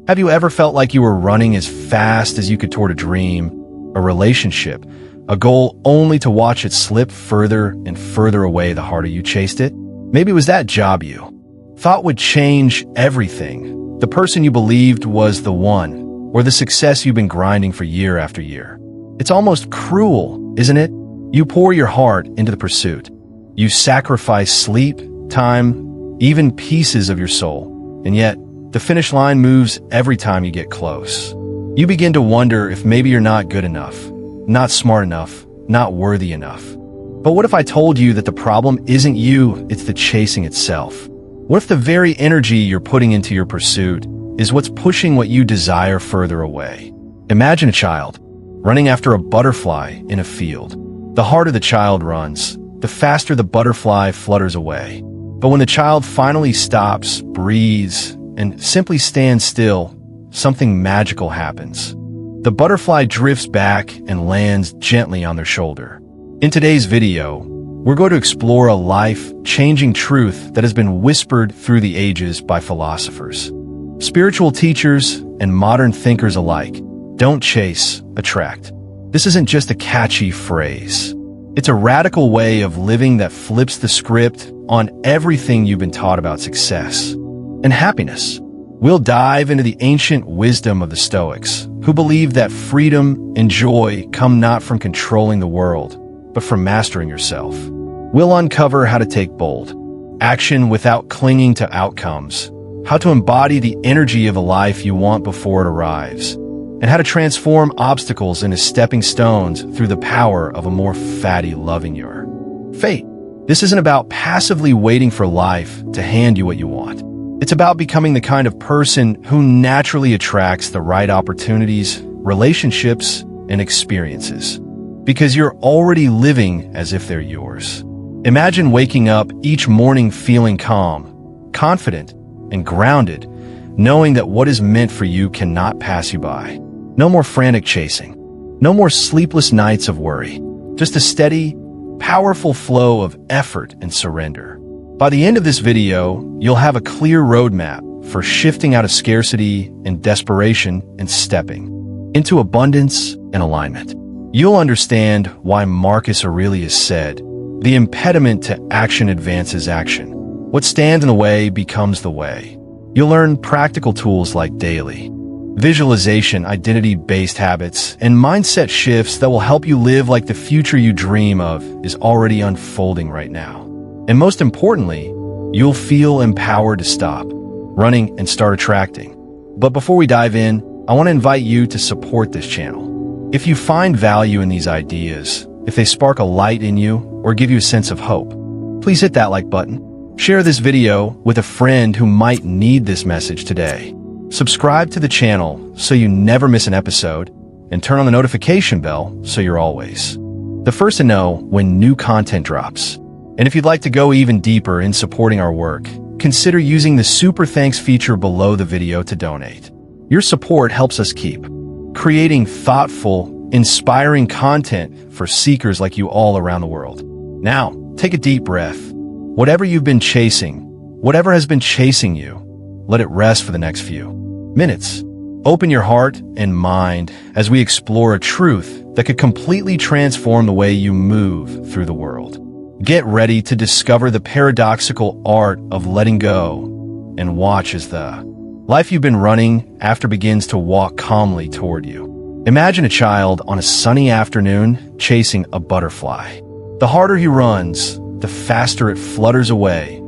Have you ever felt like you were running as fast as you could toward a dream, a relationship, a goal, only to watch it slip further and further away the harder you chased it? Maybe it was that job you thought would change everything, the person you believed was the one, or the success you've been grinding for year after year. It's almost cruel, isn't it? You pour your heart into the pursuit. You sacrifice sleep, time, even pieces of your soul, and yet the finish line moves every time you get close. You begin to wonder if maybe you're not good enough, not smart enough, not worthy enough. But what if I told you that the problem isn't you, it's the chasing itself? What if the very energy you're putting into your pursuit is what's pushing what you desire further away? Imagine a child running after a butterfly in a field. The harder the child runs, the faster the butterfly flutters away. But when the child finally stops, breathes, and simply stands still, something magical happens. The butterfly drifts back and lands gently on their shoulder. In today's video, we're going to explore a life-changing truth that has been whispered through the ages by philosophers, spiritual teachers, and modern thinkers alike. Don't chase, attract. This isn't just a catchy phrase. It's a radical way of living that flips the script on everything you've been taught about success and happiness. We'll dive into the ancient wisdom of the Stoics, who believe that freedom and joy come not from controlling the world, but from mastering yourself. We'll uncover how to take bold action without clinging to outcomes, how to embody the energy of a life you want before it arrives, and how to transform obstacles into stepping stones through the power of Amor Fati, loving your fate. This isn't about passively waiting for life to hand you what you want. It's about becoming the kind of person who naturally attracts the right opportunities, relationships, and experiences, because you're already living as if they're yours. Imagine waking up each morning feeling calm, confident, and grounded, knowing that what is meant for you cannot pass you by. No more frantic chasing. No more sleepless nights of worry. Just a steady, powerful flow of effort and surrender. By the end of this video, you'll have a clear roadmap for shifting out of scarcity and desperation and stepping into abundance and alignment. You'll understand why Marcus Aurelius said, "The impediment to action advances action. What stands in the way becomes the way." You'll learn practical tools like daily visualization, identity-based habits, and mindset shifts that will help you live like the future you dream of is already unfolding right now. And most importantly, you'll feel empowered to stop running and start attracting. But before we dive in, I want to invite you to support this channel. If you find value in these ideas, if they spark a light in you or give you a sense of hope, please hit that like button. Share this video with a friend who might need this message today. Subscribe to the channel so you never miss an episode, and turn on the notification bell so you're always the first to know when new content drops. And if you'd like to go even deeper in supporting our work, consider using the Super Thanks feature below the video to donate. Your support helps us keep creating thoughtful, inspiring content for seekers like you all around the world. Now, take a deep breath. Whatever you've been chasing, whatever has been chasing you, let it rest for the next few minutes. Open your heart and mind as we explore a truth that could completely transform the way you move through the world. Get ready to discover the paradoxical art of letting go and watch as the life you've been running after begins to walk calmly toward you. Imagine a child on a sunny afternoon chasing a butterfly. The harder he runs, the faster it flutters away,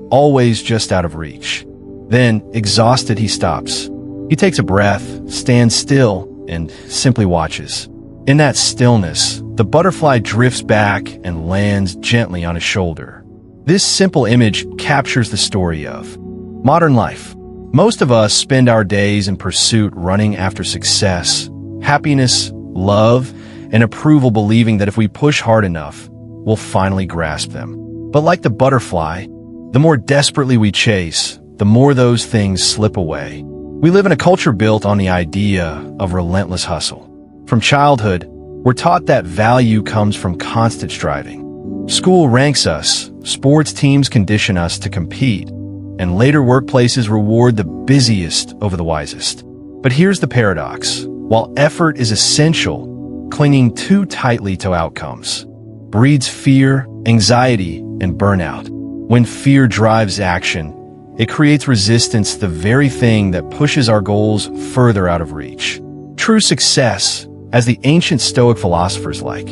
always just out of reach. Then, exhausted, he stops. He takes a breath, stands still, and simply watches. In that stillness, the butterfly drifts back and lands gently on his shoulder. This simple image captures the story of modern life. Most of us spend our days in pursuit, running after success, happiness, love, and approval, believing that if we push hard enough, we'll finally grasp them. But like the butterfly, the more desperately we chase, the more those things slip away. We live in a culture built on the idea of relentless hustle. From childhood, we're taught that value comes from constant striving. School ranks us, sports teams condition us to compete, and later workplaces reward the busiest over the wisest. But here's the paradox. While effort is essential, clinging too tightly to outcomes breeds fear, anxiety, and burnout. When fear drives action, it creates resistance, the very thing that pushes our goals further out of reach. True success, as the ancient Stoic philosophers like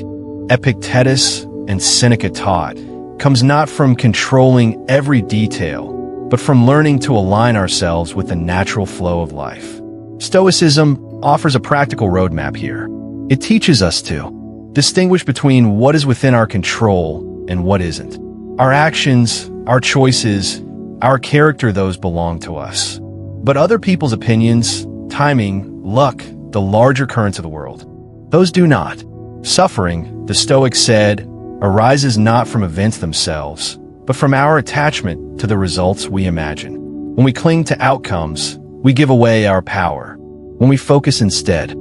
Epictetus and Seneca taught, comes not from controlling every detail, but from learning to align ourselves with the natural flow of life. Stoicism offers a practical roadmap here. It teaches us to distinguish between what is within our control and what isn't. Our actions, our choices, our character, those belong to us. But other people's opinions, timing, luck, the larger currents of the world, those do not. Suffering, the Stoics said, arises not from events themselves, but from our attachment to the results we imagine. When we cling to outcomes, we give away our power. When we focus instead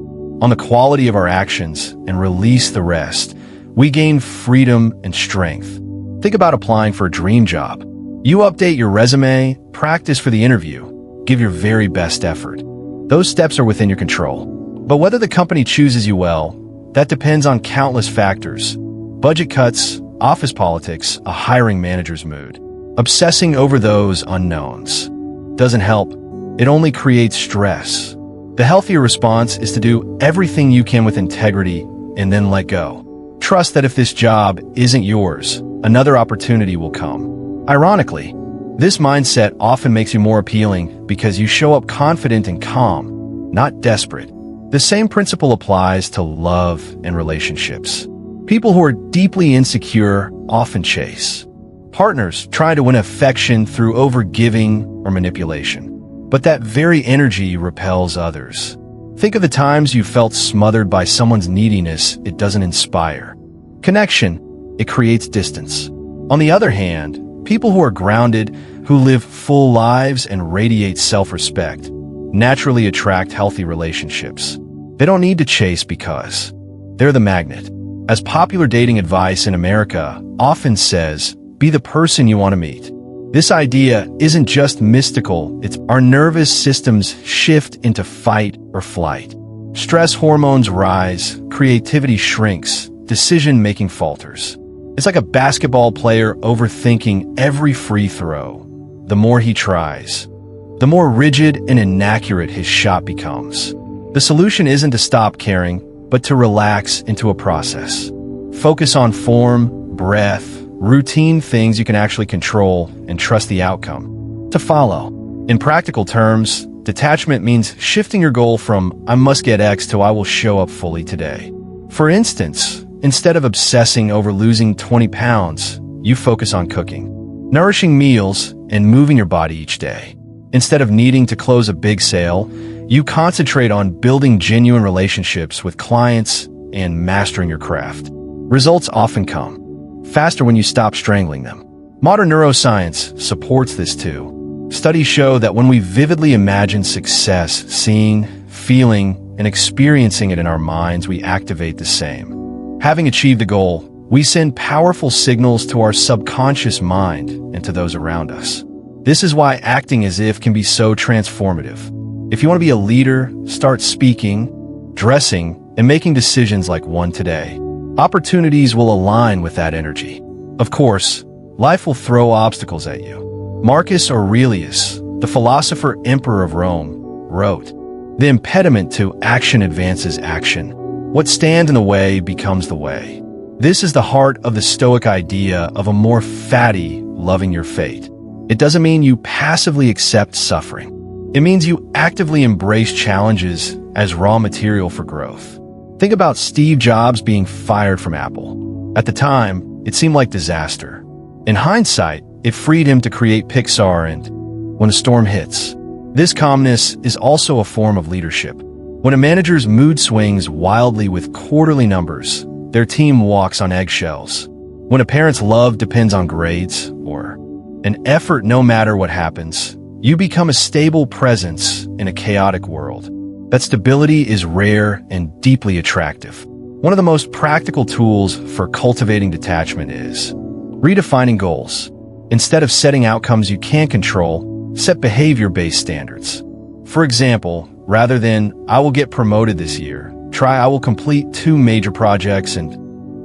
on the quality of our actions and release the rest, we gain freedom and strength. Think about applying for a dream job. You update your resume, practice for the interview, give your very best effort. Those steps are within your control. But whether the company chooses you well, that depends on countless factors. Budget cuts, office politics, a hiring manager's mood. Obsessing over those unknowns doesn't help. It only creates stress. The healthier response is to do everything you can with integrity and then let go. Trust that if this job isn't yours, another opportunity will come. Ironically, this mindset often makes you more appealing because you show up confident and calm, not desperate. The same principle applies to love and relationships. People who are deeply insecure often chase partners, trying to win affection through overgiving or manipulation. But that very energy repels others. Think of the times you felt smothered by someone's neediness. It doesn't inspire connection, it creates distance. On the other hand, people who are grounded, who live full lives and radiate self-respect, naturally attract healthy relationships. They don't need to chase because they're the magnet. As popular dating advice in America often says, be the person you want to meet. This idea isn't just mystical, it's our nervous systems shift into fight or flight. Stress hormones rise, creativity shrinks, decision-making falters. It's like a basketball player overthinking every free throw. The more he tries, the more rigid and inaccurate his shot becomes. The solution isn't to stop caring, but to relax into a process. Focus on form, breath, routine, things you can actually control, and trust the outcome to follow. In practical terms, detachment means shifting your goal from I must get X to I will show up fully today. For instance, instead of obsessing over losing 20 pounds, you focus on cooking, nourishing meals, and moving your body each day. Instead of needing to close a big sale, you concentrate on building genuine relationships with clients and mastering your craft. Results often come faster when you stop strangling them. Modern neuroscience supports this too. Studies show that when we vividly imagine success, seeing, feeling, and experiencing it in our minds, we activate the same. Having achieved a goal, we send powerful signals to our subconscious mind and to those around us. This is why acting as if can be so transformative. If you want to be a leader, start speaking, dressing, and making decisions like one today. Opportunities will align with that energy. Of course, life will throw obstacles at you. Marcus Aurelius, the philosopher emperor of Rome, wrote, "The impediment to action advances action. What stands in the way becomes the way." This is the heart of the Stoic idea of Amor Fati, loving your fate. It doesn't mean you passively accept suffering. It means you actively embrace challenges as raw material for growth. Think about Steve Jobs being fired from Apple. At the time, it seemed like disaster. In hindsight, it freed him to create Pixar and When a Storm Hits. This calmness is also a form of leadership. When a manager's mood swings wildly with quarterly numbers, their team walks on eggshells. When a parent's love depends on grades or an effort no matter what happens, you become a stable presence in a chaotic world. That stability is rare and deeply attractive. One of the most practical tools for cultivating detachment is redefining goals. Instead of setting outcomes you can't control, set behavior-based standards. For example, Rather than, I will get promoted this year, try, I will complete 2 major projects and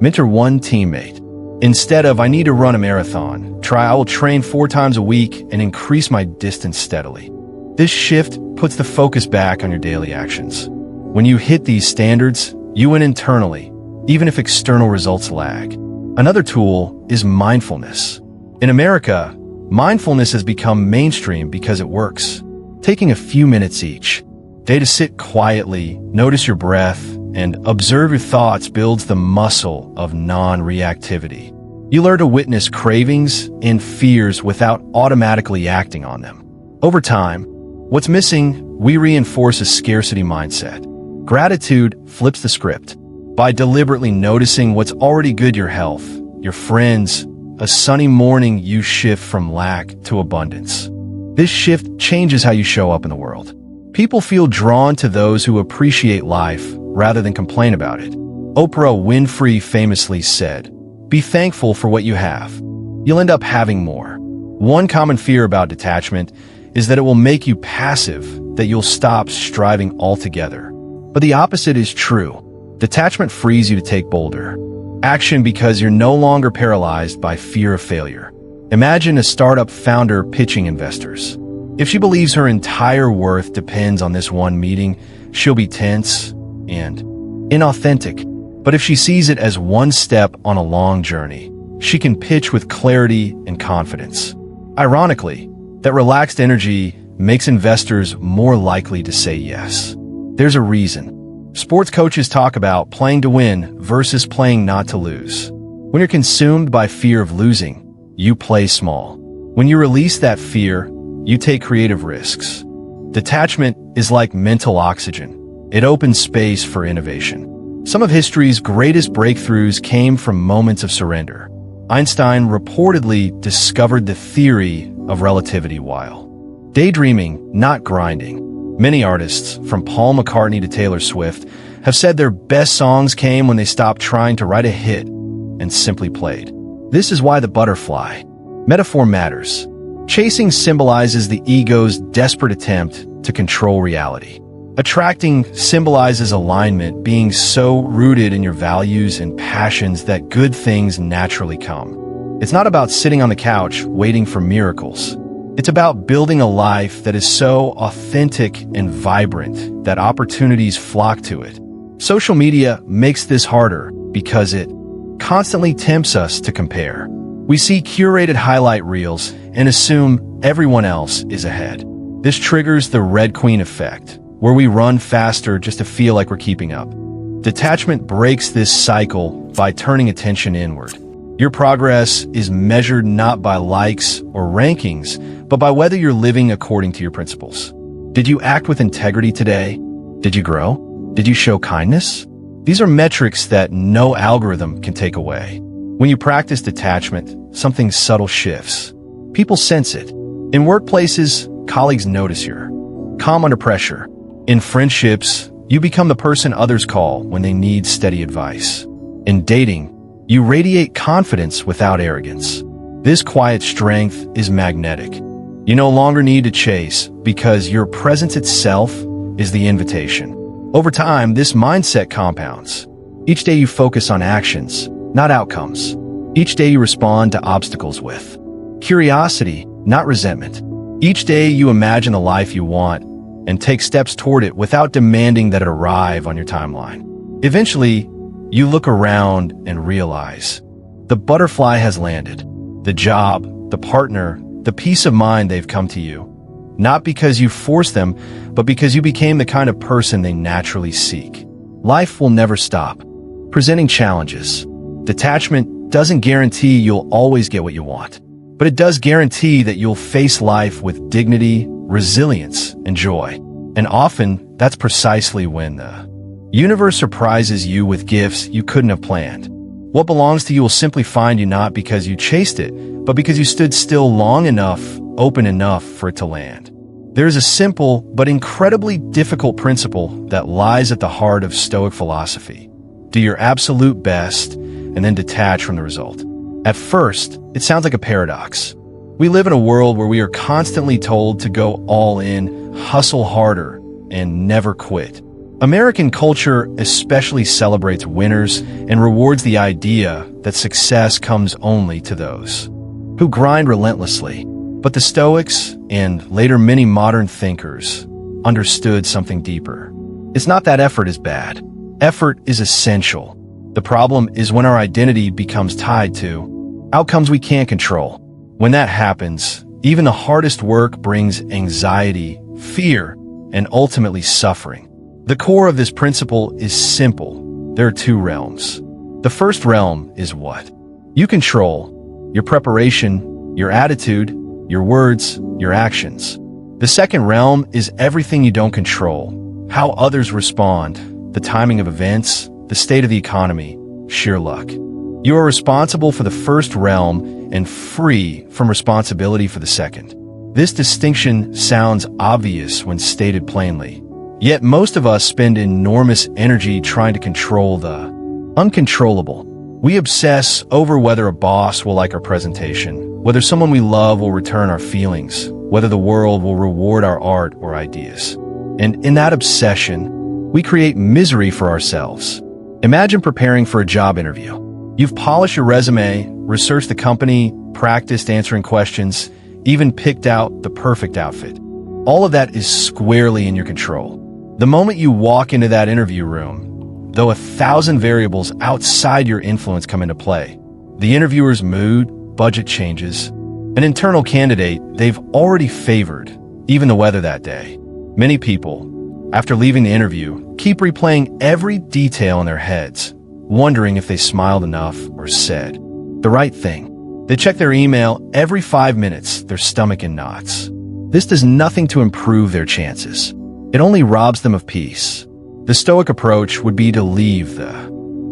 mentor 1 teammate. Instead of, I need to run a marathon, try, I will train 4 times a week and increase my distance steadily. This shift puts the focus back on your daily actions. When you hit these standards, you win internally, even if external results lag. Another tool is mindfulness. In America, mindfulness has become mainstream because it works. Taking a few minutes each day to sit quietly, notice your breath, and observe your thoughts builds the muscle of non-reactivity. You learn to witness cravings and fears without automatically acting on them. Over time, what's missing, we reinforce a scarcity mindset. Gratitude flips the script. By deliberately noticing what's already good, your health, your friends, a sunny morning, you shift from lack to abundance. This shift changes how you show up in the world. People feel drawn to those who appreciate life rather than complain about it. Oprah Winfrey famously said, "Be thankful for what you have. You'll end up having more." One common fear about detachment is that it will make you passive, that you'll stop striving altogether. But the opposite is true. Detachment frees you to take bolder action because you're no longer paralyzed by fear of failure. Imagine a startup founder pitching investors. If she believes her entire worth depends on this one meeting, she'll be tense and inauthentic. But if she sees it as one step on a long journey, she can pitch with clarity and confidence. Ironically, that relaxed energy makes investors more likely to say yes. There's a reason. Sports coaches talk about playing to win versus playing not to lose. When you're consumed by fear of losing, you play small. When you release that fear, you take creative risks. Detachment is like mental oxygen. It opens space for innovation. Some of history's greatest breakthroughs came from moments of surrender. Einstein reportedly discovered the theory of relativity while daydreaming, not grinding. Many artists, from Paul McCartney to Taylor Swift, have said their best songs came when they stopped trying to write a hit and simply played. This is why the butterfly metaphor matters. Chasing symbolizes the ego's desperate attempt to control reality. Attracting symbolizes alignment, being so rooted in your values and passions that good things naturally come. It's not about sitting on the couch waiting for miracles. It's about building a life that is so authentic and vibrant that opportunities flock to it. Social media makes this harder because it constantly tempts us to compare. We see curated highlight reels and assume everyone else is ahead. This triggers the Red Queen effect, where we run faster just to feel like we're keeping up. Detachment breaks this cycle by turning attention inward. Your progress is measured not by likes or rankings, but by whether you're living according to your principles. Did you act with integrity today? Did you grow? Did you show kindness? These are metrics that no algorithm can take away. When you practice detachment, something subtle shifts. People sense it. In workplaces, colleagues notice you're calm under pressure. In friendships, you become the person others call when they need steady advice. In dating, you radiate confidence without arrogance. This quiet strength is magnetic. You no longer need to chase because your presence itself is the invitation. Over time, this mindset compounds. Each day you focus on actions, not outcomes. Each day you respond to obstacles with curiosity, not resentment. Each day you imagine the life you want and take steps toward it without demanding that it arrive on your timeline. Eventually, you look around and realize the butterfly has landed. The job, the partner, the peace of mind, they've come to you. Not because you forced them, but because you became the kind of person they naturally seek. Life will never stop presenting challenges. Detachment doesn't guarantee you'll always get what you want, but it does guarantee that you'll face life with dignity, resilience, and joy. And often, that's precisely when the universe surprises you with gifts you couldn't have planned. What belongs to you will simply find you, not because you chased it, but because you stood still long enough, open enough for it to land. There is a simple but incredibly difficult principle that lies at the heart of Stoic philosophy. Do your absolute best and then detach from the result. At first, it sounds like a paradox. We live in a world where we are constantly told to go all in, hustle harder, and never quit. American culture especially celebrates winners and rewards the idea that success comes only to those who grind relentlessly. But the Stoics, and later many modern thinkers, understood something deeper. It's not that effort is bad. Effort is essential. The problem is when our identity becomes tied to outcomes we can't control. When that happens, even the hardest work brings anxiety, fear, and ultimately suffering. The core of this principle is simple. There are two realms. The first realm is what you control: your preparation, your attitude, your words, your actions. The second realm is everything you don't control: how others respond, the timing of events, the state of the economy, sheer luck. You are responsible for the first realm and free from responsibility for the second. This distinction sounds obvious when stated plainly. Yet most of us spend enormous energy trying to control the uncontrollable. We obsess over whether a boss will like our presentation, whether someone we love will return our feelings, whether the world will reward our art or ideas. And in that obsession, we create misery for ourselves. Imagine preparing for a job interview. You've polished your resume, researched the company, practiced answering questions, even picked out the perfect outfit. All of that is squarely in your control. The moment you walk into that interview room, though 1,000 variables outside your influence come into play, the interviewer's mood, budget changes, an internal candidate they've already favored, even the weather that day. Many people, after leaving the interview, keep replaying every detail in their heads, wondering if they smiled enough or said the right thing. They check their email every 5 minutes, their stomach in knots. This does nothing to improve their chances. It only robs them of peace. The Stoic approach would be to leave the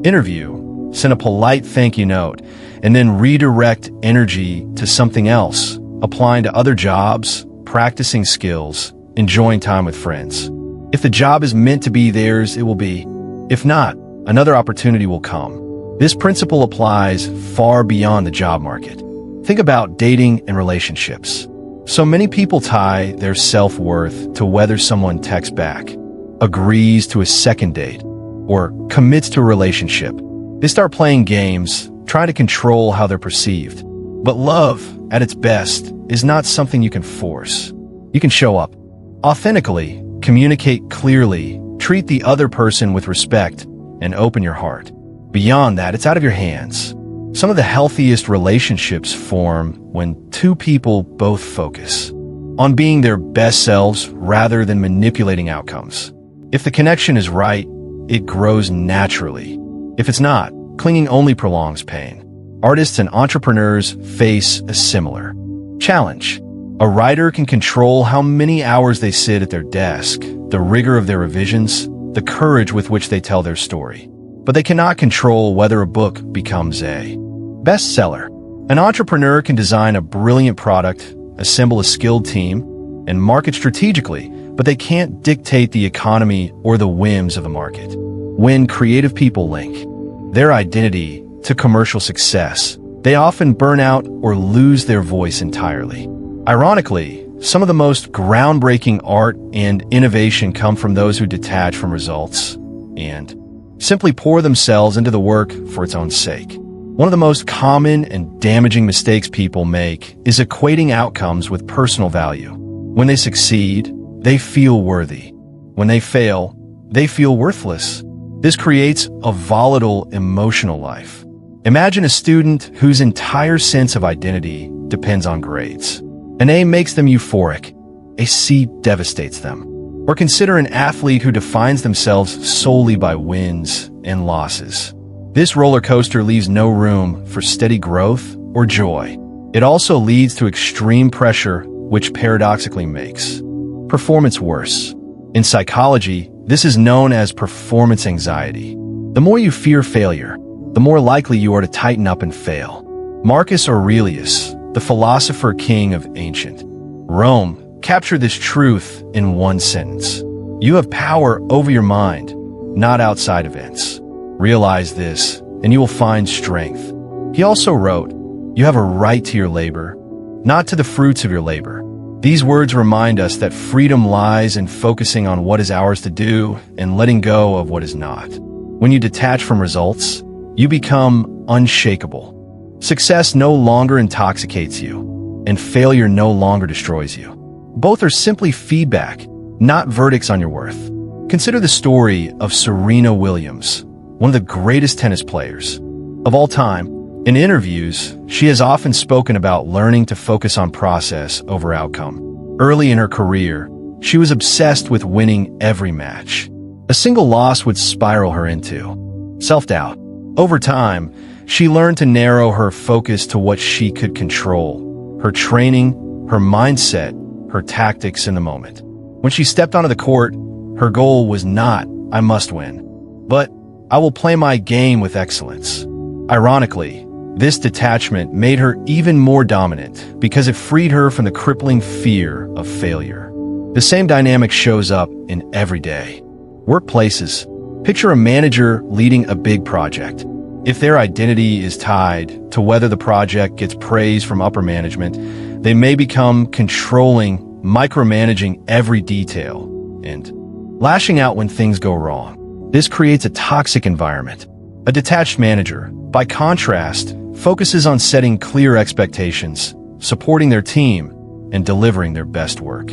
interview, send a polite thank you note, and then redirect energy to something else, applying to other jobs, practicing skills, enjoying time with friends. If the job is meant to be theirs, it will be. If not, another opportunity will come. This principle applies far beyond the job market. Think about dating and relationships. So many people tie their self-worth to whether someone texts back, agrees to a second date, or commits to a relationship. They start playing games, trying to control how they're perceived. But love, at its best, is not something you can force. You can show up authentically, communicate clearly, treat the other person with respect, and open your heart. Beyond that, it's out of your hands. Some of the healthiest relationships form when two people both focus on being their best selves rather than manipulating outcomes. If the connection is right, it grows naturally. If it's not, clinging only prolongs pain. Artists and entrepreneurs face a similar challenge. A writer can control how many hours they sit at their desk, the rigor of their revisions, the courage with which they tell their story. But they cannot control whether a book becomes a bestseller. An entrepreneur can design a brilliant product, assemble a skilled team, and market strategically, but they can't dictate the economy or the whims of the market. When creative people link their identity to commercial success, they often burn out or lose their voice entirely. Ironically, some of the most groundbreaking art and innovation come from those who detach from results and simply pour themselves into the work for its own sake. One of the most common and damaging mistakes people make is equating outcomes with personal value. When they succeed, they feel worthy. When they fail, they feel worthless. This creates a volatile emotional life. Imagine a student whose entire sense of identity depends on grades. An A makes them euphoric. A C devastates them. Or consider an athlete who defines themselves solely by wins and losses. This roller coaster leaves no room for steady growth or joy. It also leads to extreme pressure, which paradoxically makes performance worse. In psychology, this is known as performance anxiety. The more you fear failure, the more likely you are to tighten up and fail. Marcus Aurelius, the philosopher king of ancient Rome, captured this truth in one sentence. You have power over your mind, not outside events. Realize this, and you will find strength. He also wrote, you have a right to your labor, not to the fruits of your labor. These words remind us that freedom lies in focusing on what is ours to do and letting go of what is not. When you detach from results, you become unshakable. Success no longer intoxicates you, and failure no longer destroys you. Both are simply feedback, not verdicts on your worth. Consider the story of Serena Williams, one of the greatest tennis players of all time. In interviews, she has often spoken about learning to focus on process over outcome. Early in her career, she was obsessed with winning every match. A single loss would spiral her into self-doubt. Over time, she learned to narrow her focus to what she could control: her training, her mindset, her tactics in the moment. When she stepped onto the court, her goal was not, "I must win," but "I will play my game with excellence." Ironically, this detachment made her even more dominant because it freed her from the crippling fear of failure. The same dynamic shows up in everyday workplaces. Picture a manager leading a big project. If their identity is tied to whether the project gets praise from upper management, they may become controlling, micromanaging every detail, and lashing out when things go wrong. This creates a toxic environment. A detached manager, by contrast, focuses on setting clear expectations, supporting their team, and delivering their best work.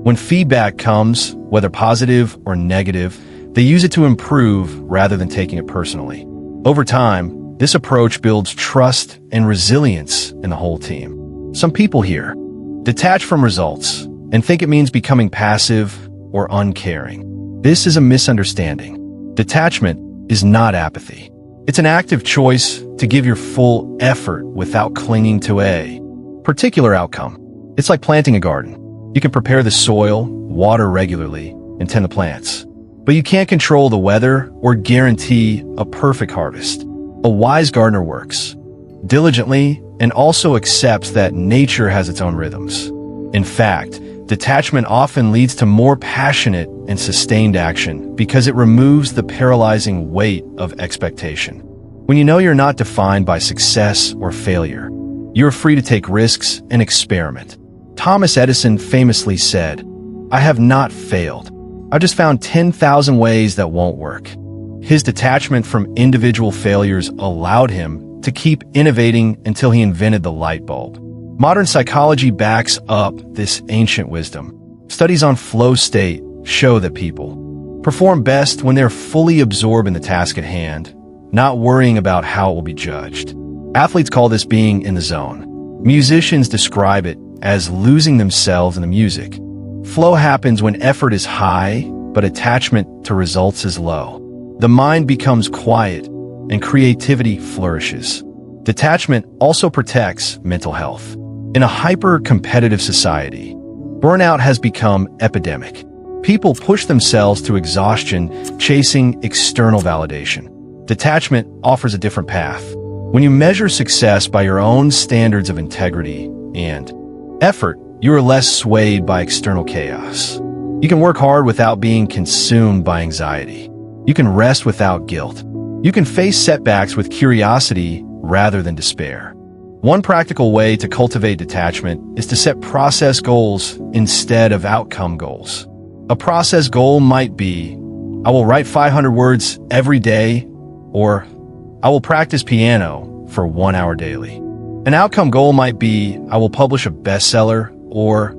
When feedback comes, whether positive or negative, they use it to improve rather than taking it personally. Over time, this approach builds trust and resilience in the whole team. Some people here detach from results and think it means becoming passive or uncaring. This is a misunderstanding. Detachment is not apathy. It's an active choice to give your full effort without clinging to a particular outcome. It's like planting a garden. You can prepare the soil, water regularly, and tend the plants. But you can't control the weather or guarantee a perfect harvest. A wise gardener works diligently and also accepts that nature has its own rhythms. In fact, detachment often leads to more passionate and sustained action because it removes the paralyzing weight of expectation. When you know you're not defined by success or failure, you're free to take risks and experiment. Thomas Edison famously said, "I have not failed. I just found 10,000 ways that won't work." His detachment from individual failures allowed him to keep innovating until he invented the light bulb. Modern psychology backs up this ancient wisdom. Studies on flow state show that people perform best when they're fully absorbed in the task at hand, not worrying about how it will be judged. Athletes call this being in the zone. Musicians describe it as losing themselves in the music. Flow happens when effort is high, but attachment to results is low. The mind becomes quiet, and creativity flourishes. Detachment also protects mental health. In a hyper-competitive society, burnout has become epidemic. People push themselves to exhaustion, chasing external validation. Detachment offers a different path. When you measure success by your own standards of integrity and effort, you are less swayed by external chaos. You can work hard without being consumed by anxiety. You can rest without guilt. You can face setbacks with curiosity rather than despair. One practical way to cultivate detachment is to set process goals instead of outcome goals. A process goal might be, "I will write 500 words every day," or "I will practice piano for 1 hour daily." An outcome goal might be, "I will publish a bestseller," or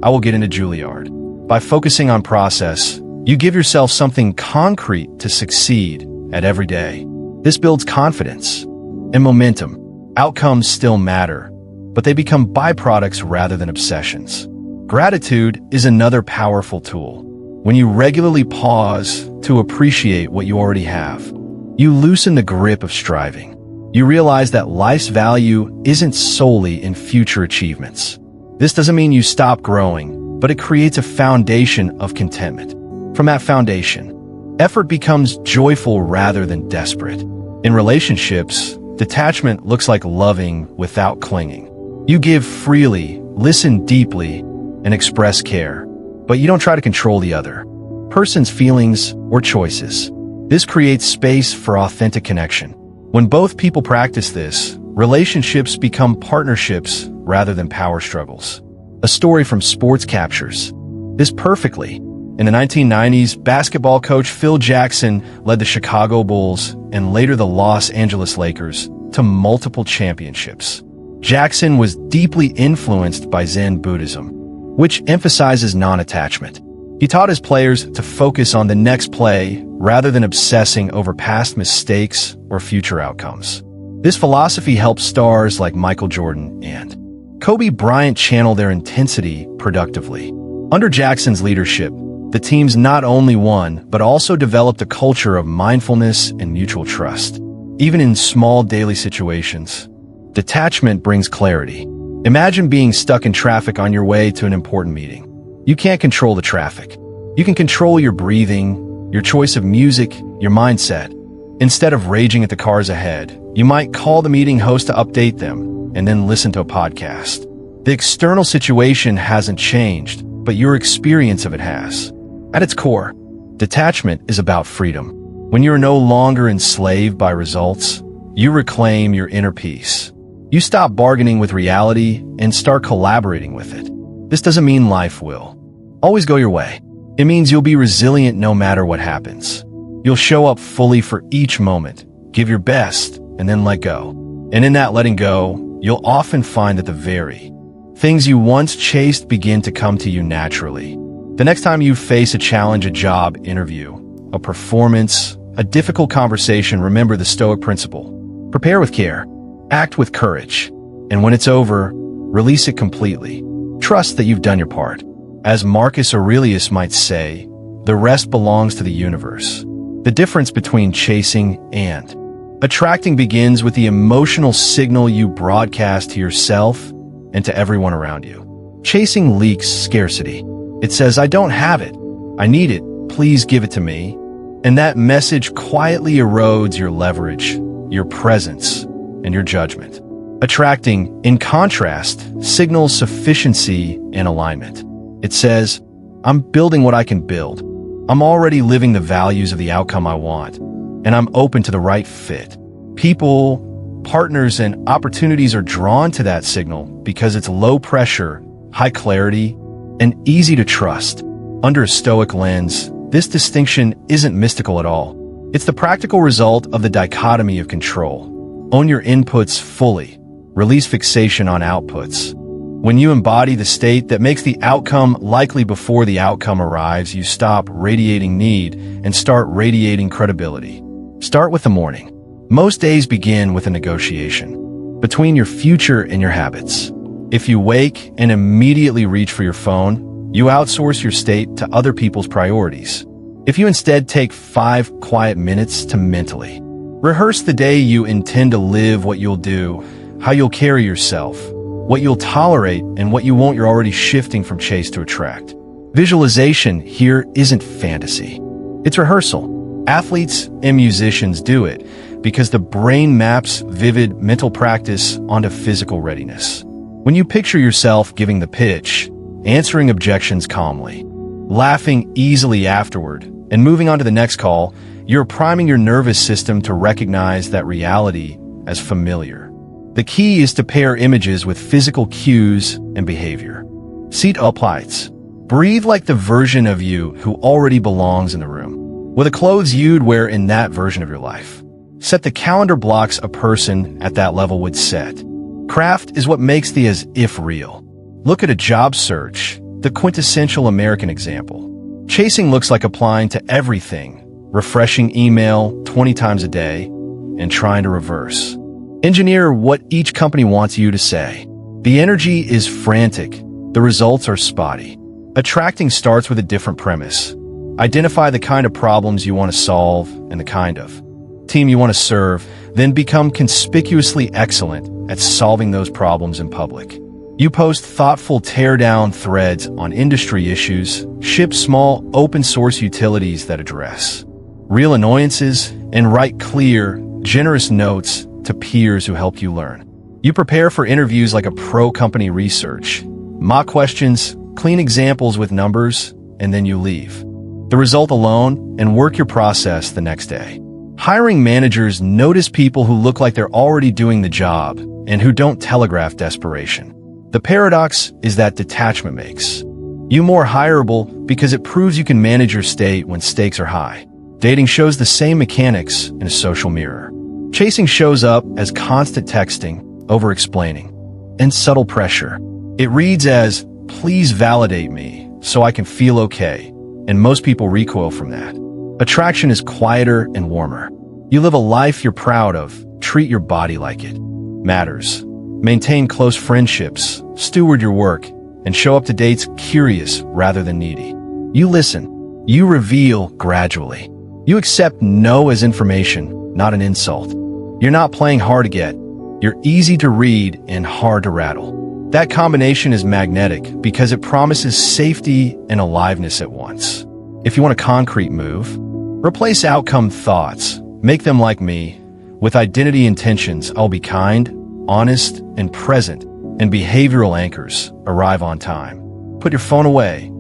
"I will get into Juilliard." By focusing on process, you give yourself something concrete to succeed at every day. This builds confidence and momentum. Outcomes still matter, but they become byproducts rather than obsessions. Gratitude is another powerful tool. When you regularly pause to appreciate what you already have, you loosen the grip of striving. You realize that life's value isn't solely in future achievements. This doesn't mean you stop growing, but it creates a foundation of contentment. From that foundation, effort becomes joyful rather than desperate. In relationships, detachment looks like loving without clinging. You give freely, listen deeply, and express care, but you don't try to control the other person's feelings or choices. This creates space for authentic connection. When both people practice this, relationships become partnerships rather than power struggles. A story from Sports captures this perfectly. In the 1990s, basketball coach Phil Jackson led the Chicago Bulls and later the Los Angeles Lakers to multiple championships. Jackson was deeply influenced by Zen Buddhism, which emphasizes non-attachment. He taught his players to focus on the next play rather than obsessing over past mistakes or future outcomes. This philosophy helped stars like Michael Jordan and Kobe Bryant channel their intensity productively. Under Jackson's leadership, the teams not only won, but also developed a culture of mindfulness and mutual trust. Even in small daily situations, detachment brings clarity. Imagine being stuck in traffic on your way to an important meeting. You can't control the traffic. You can control your breathing, your choice of music, your mindset. Instead of raging at the cars ahead, you might call the meeting host to update them and then listen to a podcast. The external situation hasn't changed, but your experience of it has. At its core, detachment is about freedom. When you are no longer enslaved by results, you reclaim your inner peace. You stop bargaining with reality and start collaborating with it. This doesn't mean life will always go your way. It means you'll be resilient no matter what happens. You'll show up fully for each moment, give your best, and then let go. And in that letting go, you'll often find that the very things you once chased begin to come to you naturally. The next time you face a challenge, a job interview, a performance, a difficult conversation, remember the Stoic principle. Prepare with care, act with courage, and when it's over, release it completely. Trust that you've done your part. As Marcus Aurelius might say, the rest belongs to the universe. The difference between chasing and attracting begins with the emotional signal you broadcast to yourself and to everyone around you. Chasing leaks scarcity. It says, I don't have it. I need it. Please give it to me. And that message quietly erodes your leverage, your presence, and your judgment. Attracting, in contrast, signals sufficiency and alignment. It says, I'm building what I can build. I'm already living the values of the outcome I want, and I'm open to the right fit. People, partners, and opportunities are drawn to that signal because it's low pressure, high clarity, and easy to trust. Under a Stoic lens, this distinction isn't mystical at all. It's the practical result of the dichotomy of control. Own your inputs fully. Release fixation on outputs. When you embody the state that makes the outcome likely before the outcome arrives, you stop radiating need and start radiating credibility. Start with the morning. Most days begin with a negotiation between your future and your habits. If you wake and immediately reach for your phone, you outsource your state to other people's priorities. If you instead take 5 quiet minutes to mentally rehearse the day you intend to live, what you'll do, how you'll carry yourself, what you'll tolerate, and what you won't, you're already shifting from chase to attract. Visualization here isn't fantasy. It's rehearsal. Athletes and musicians do it because the brain maps vivid mental practice onto physical readiness. When you picture yourself giving the pitch, answering objections calmly, laughing easily afterward, and moving on to the next call, you're priming your nervous system to recognize that reality as familiar. The key is to pair images with physical cues and behavior. Seat uprights. Breathe like the version of you who already belongs in the room, with the clothes you'd wear in that version of your life. Set the calendar blocks a person at that level would set. Craft is what makes the as-if real. Look at a job search, the quintessential American example. Chasing looks like applying to everything, refreshing email 20 times a day, and trying to reverse engineer what each company wants you to say. The energy is frantic. The results are spotty. Attracting starts with a different premise. Identify the kind of problems you want to solve and the kind of team you want to serve, then become conspicuously excellent at solving those problems in public. You post thoughtful tear-down threads on industry issues, ship small open-source utilities that address real annoyances, and write clear, generous notes to peers who help you learn. You prepare for interviews like a pro company research, mock questions, clean examples with numbers, and then you leave the result alone and work your process the next day. Hiring managers notice people who look like they're already doing the job and who don't telegraph desperation. The paradox is that detachment makes you more hireable because it proves you can manage your state when stakes are high. Dating shows the same mechanics in a social mirror. Chasing shows up as constant texting, over-explaining, and subtle pressure. It reads as, "Please validate me so I can feel okay," and most people recoil from that. Attraction is quieter and warmer. You live a life you're proud of, treat your body like it matters, maintain close friendships, steward your work, and show up to dates curious rather than needy. You listen. You reveal gradually. You accept no as information, not an insult. You're not playing hard to get. You're easy to read and hard to rattle. That combination is magnetic because it promises safety and aliveness at once. If you want a concrete move, replace outcome thoughts. Make them like me. With identity intentions, I'll be kind, honest, and present, and behavioral anchors arrive on time. Put your phone away.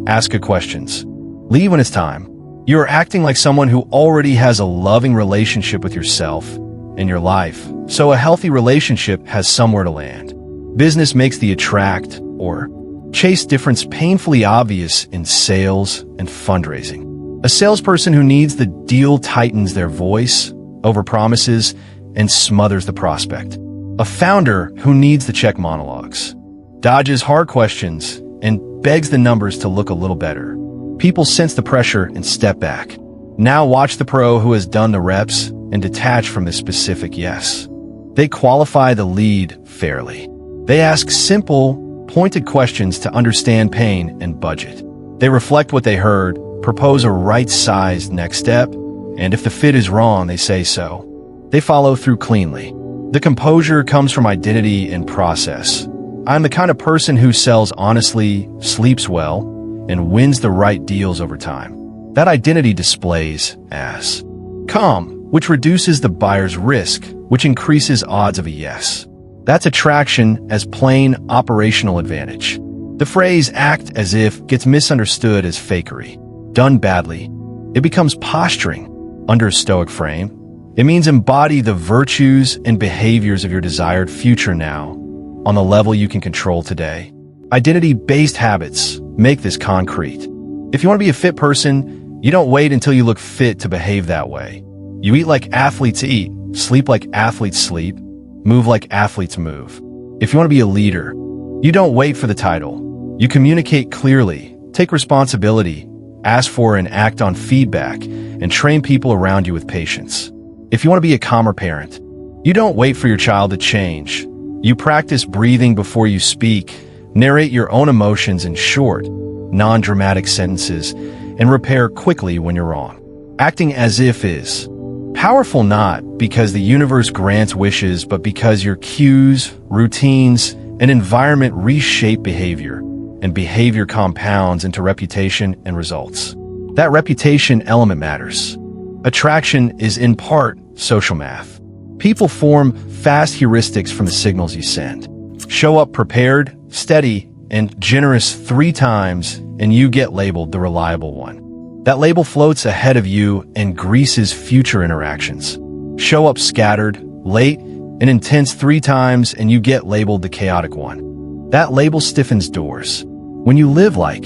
Ask good questions. Leave when it's time. You are acting like someone who already has a loving relationship with yourself and your life, so a healthy relationship has somewhere to land. Business makes the attract or chase difference painfully obvious in sales and fundraising. A salesperson who needs the deal tightens their voice, overpromises, and smothers the prospect. A founder who needs the check monologues, dodges hard questions, and begs the numbers to look a little better. People sense the pressure and step back. Now watch the pro who has done the reps and detach from the specific yes. They qualify the lead fairly. They ask simple, pointed questions to understand pain and budget. They reflect what they heard, propose a right-sized next step, and if the fit is wrong, they say so. They follow through cleanly. The composure comes from identity and process. I'm the kind of person who sells honestly, sleeps well, and wins the right deals over time. That identity displays as calm, which reduces the buyer's risk, which increases odds of a yes. That's attraction as plain operational advantage. The phrase act as if gets misunderstood as fakery. Done badly, it becomes posturing. Under a Stoic frame, it means embody the virtues and behaviors of your desired future now, on the level you can control today. Identity-based habits make this concrete. If you want to be a fit person, you don't wait until you look fit to behave that way. You eat like athletes eat, sleep like athletes sleep, move like athletes move. If you want to be a leader, you don't wait for the title. You communicate clearly, take responsibility, ask for and act on feedback, and train people around you with patience. If you want to be a calmer parent, you don't wait for your child to change. You practice breathing before you speak, narrate your own emotions in short, non-dramatic sentences, and repair quickly when you're wrong. Acting as if is powerful not because the universe grants wishes, but because your cues, routines, and environment reshape behavior, and behavior compounds into reputation and results. That reputation element matters. Attraction is in part social math. People form fast heuristics from the signals you send. Show up prepared, steady, and generous 3 times, and you get labeled the reliable one. That label floats ahead of you and greases future interactions. Show up scattered, late, and intense 3 times, and you get labeled the chaotic one. That label stiffens doors. When you live like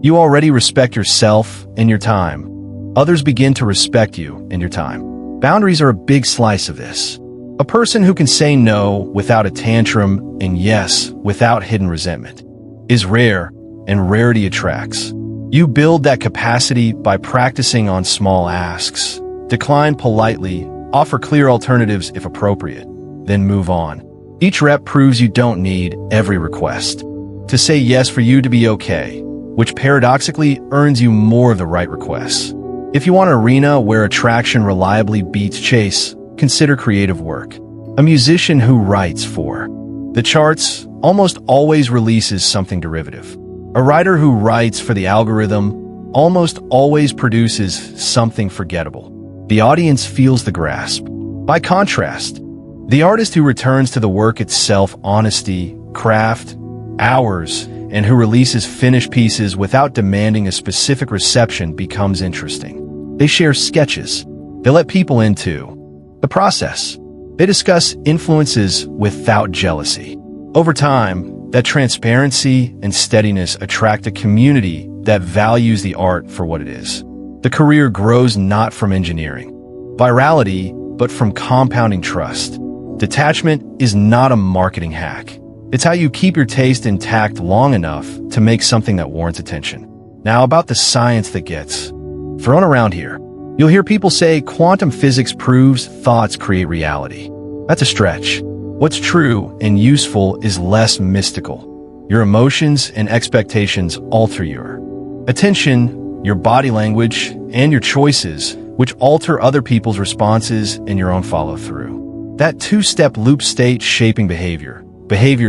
you already respect yourself and your time, others begin to respect you and your time. Boundaries are a big slice of this. A person who can say no without a tantrum and yes without hidden resentment is rare, and rarity attracts. You build that capacity by practicing on small asks. Decline politely, offer clear alternatives if appropriate, then move on. Each rep proves you don't need every request to say yes for you to be okay, which paradoxically earns you more of the right requests. If you want an arena where attraction reliably beats chase, consider creative work. A musician who writes for the charts almost always releases something derivative. A writer who writes for the algorithm almost always produces something forgettable. The audience feels the grasp. By contrast, the artist who returns to the work itself, honesty, craft, hours, and who releases finished pieces without demanding a specific reception becomes interesting. They share sketches. They let people into the process. They discuss influences without jealousy. Over time, That transparency and steadiness attract a community that values the art for what it is. The career grows not from engineering, virality, but from compounding trust. Detachment is not a marketing hack. It's how you keep your taste intact long enough to make something that warrants attention. Now, about the science that gets thrown around here. You'll hear people say quantum physics proves thoughts create reality. That's a stretch. What's true and useful is less mystical. Your emotions and expectations alter your attention, your body language, and your choices, which alter other people's responses and your own follow-through. That two-step loop state shaping behavior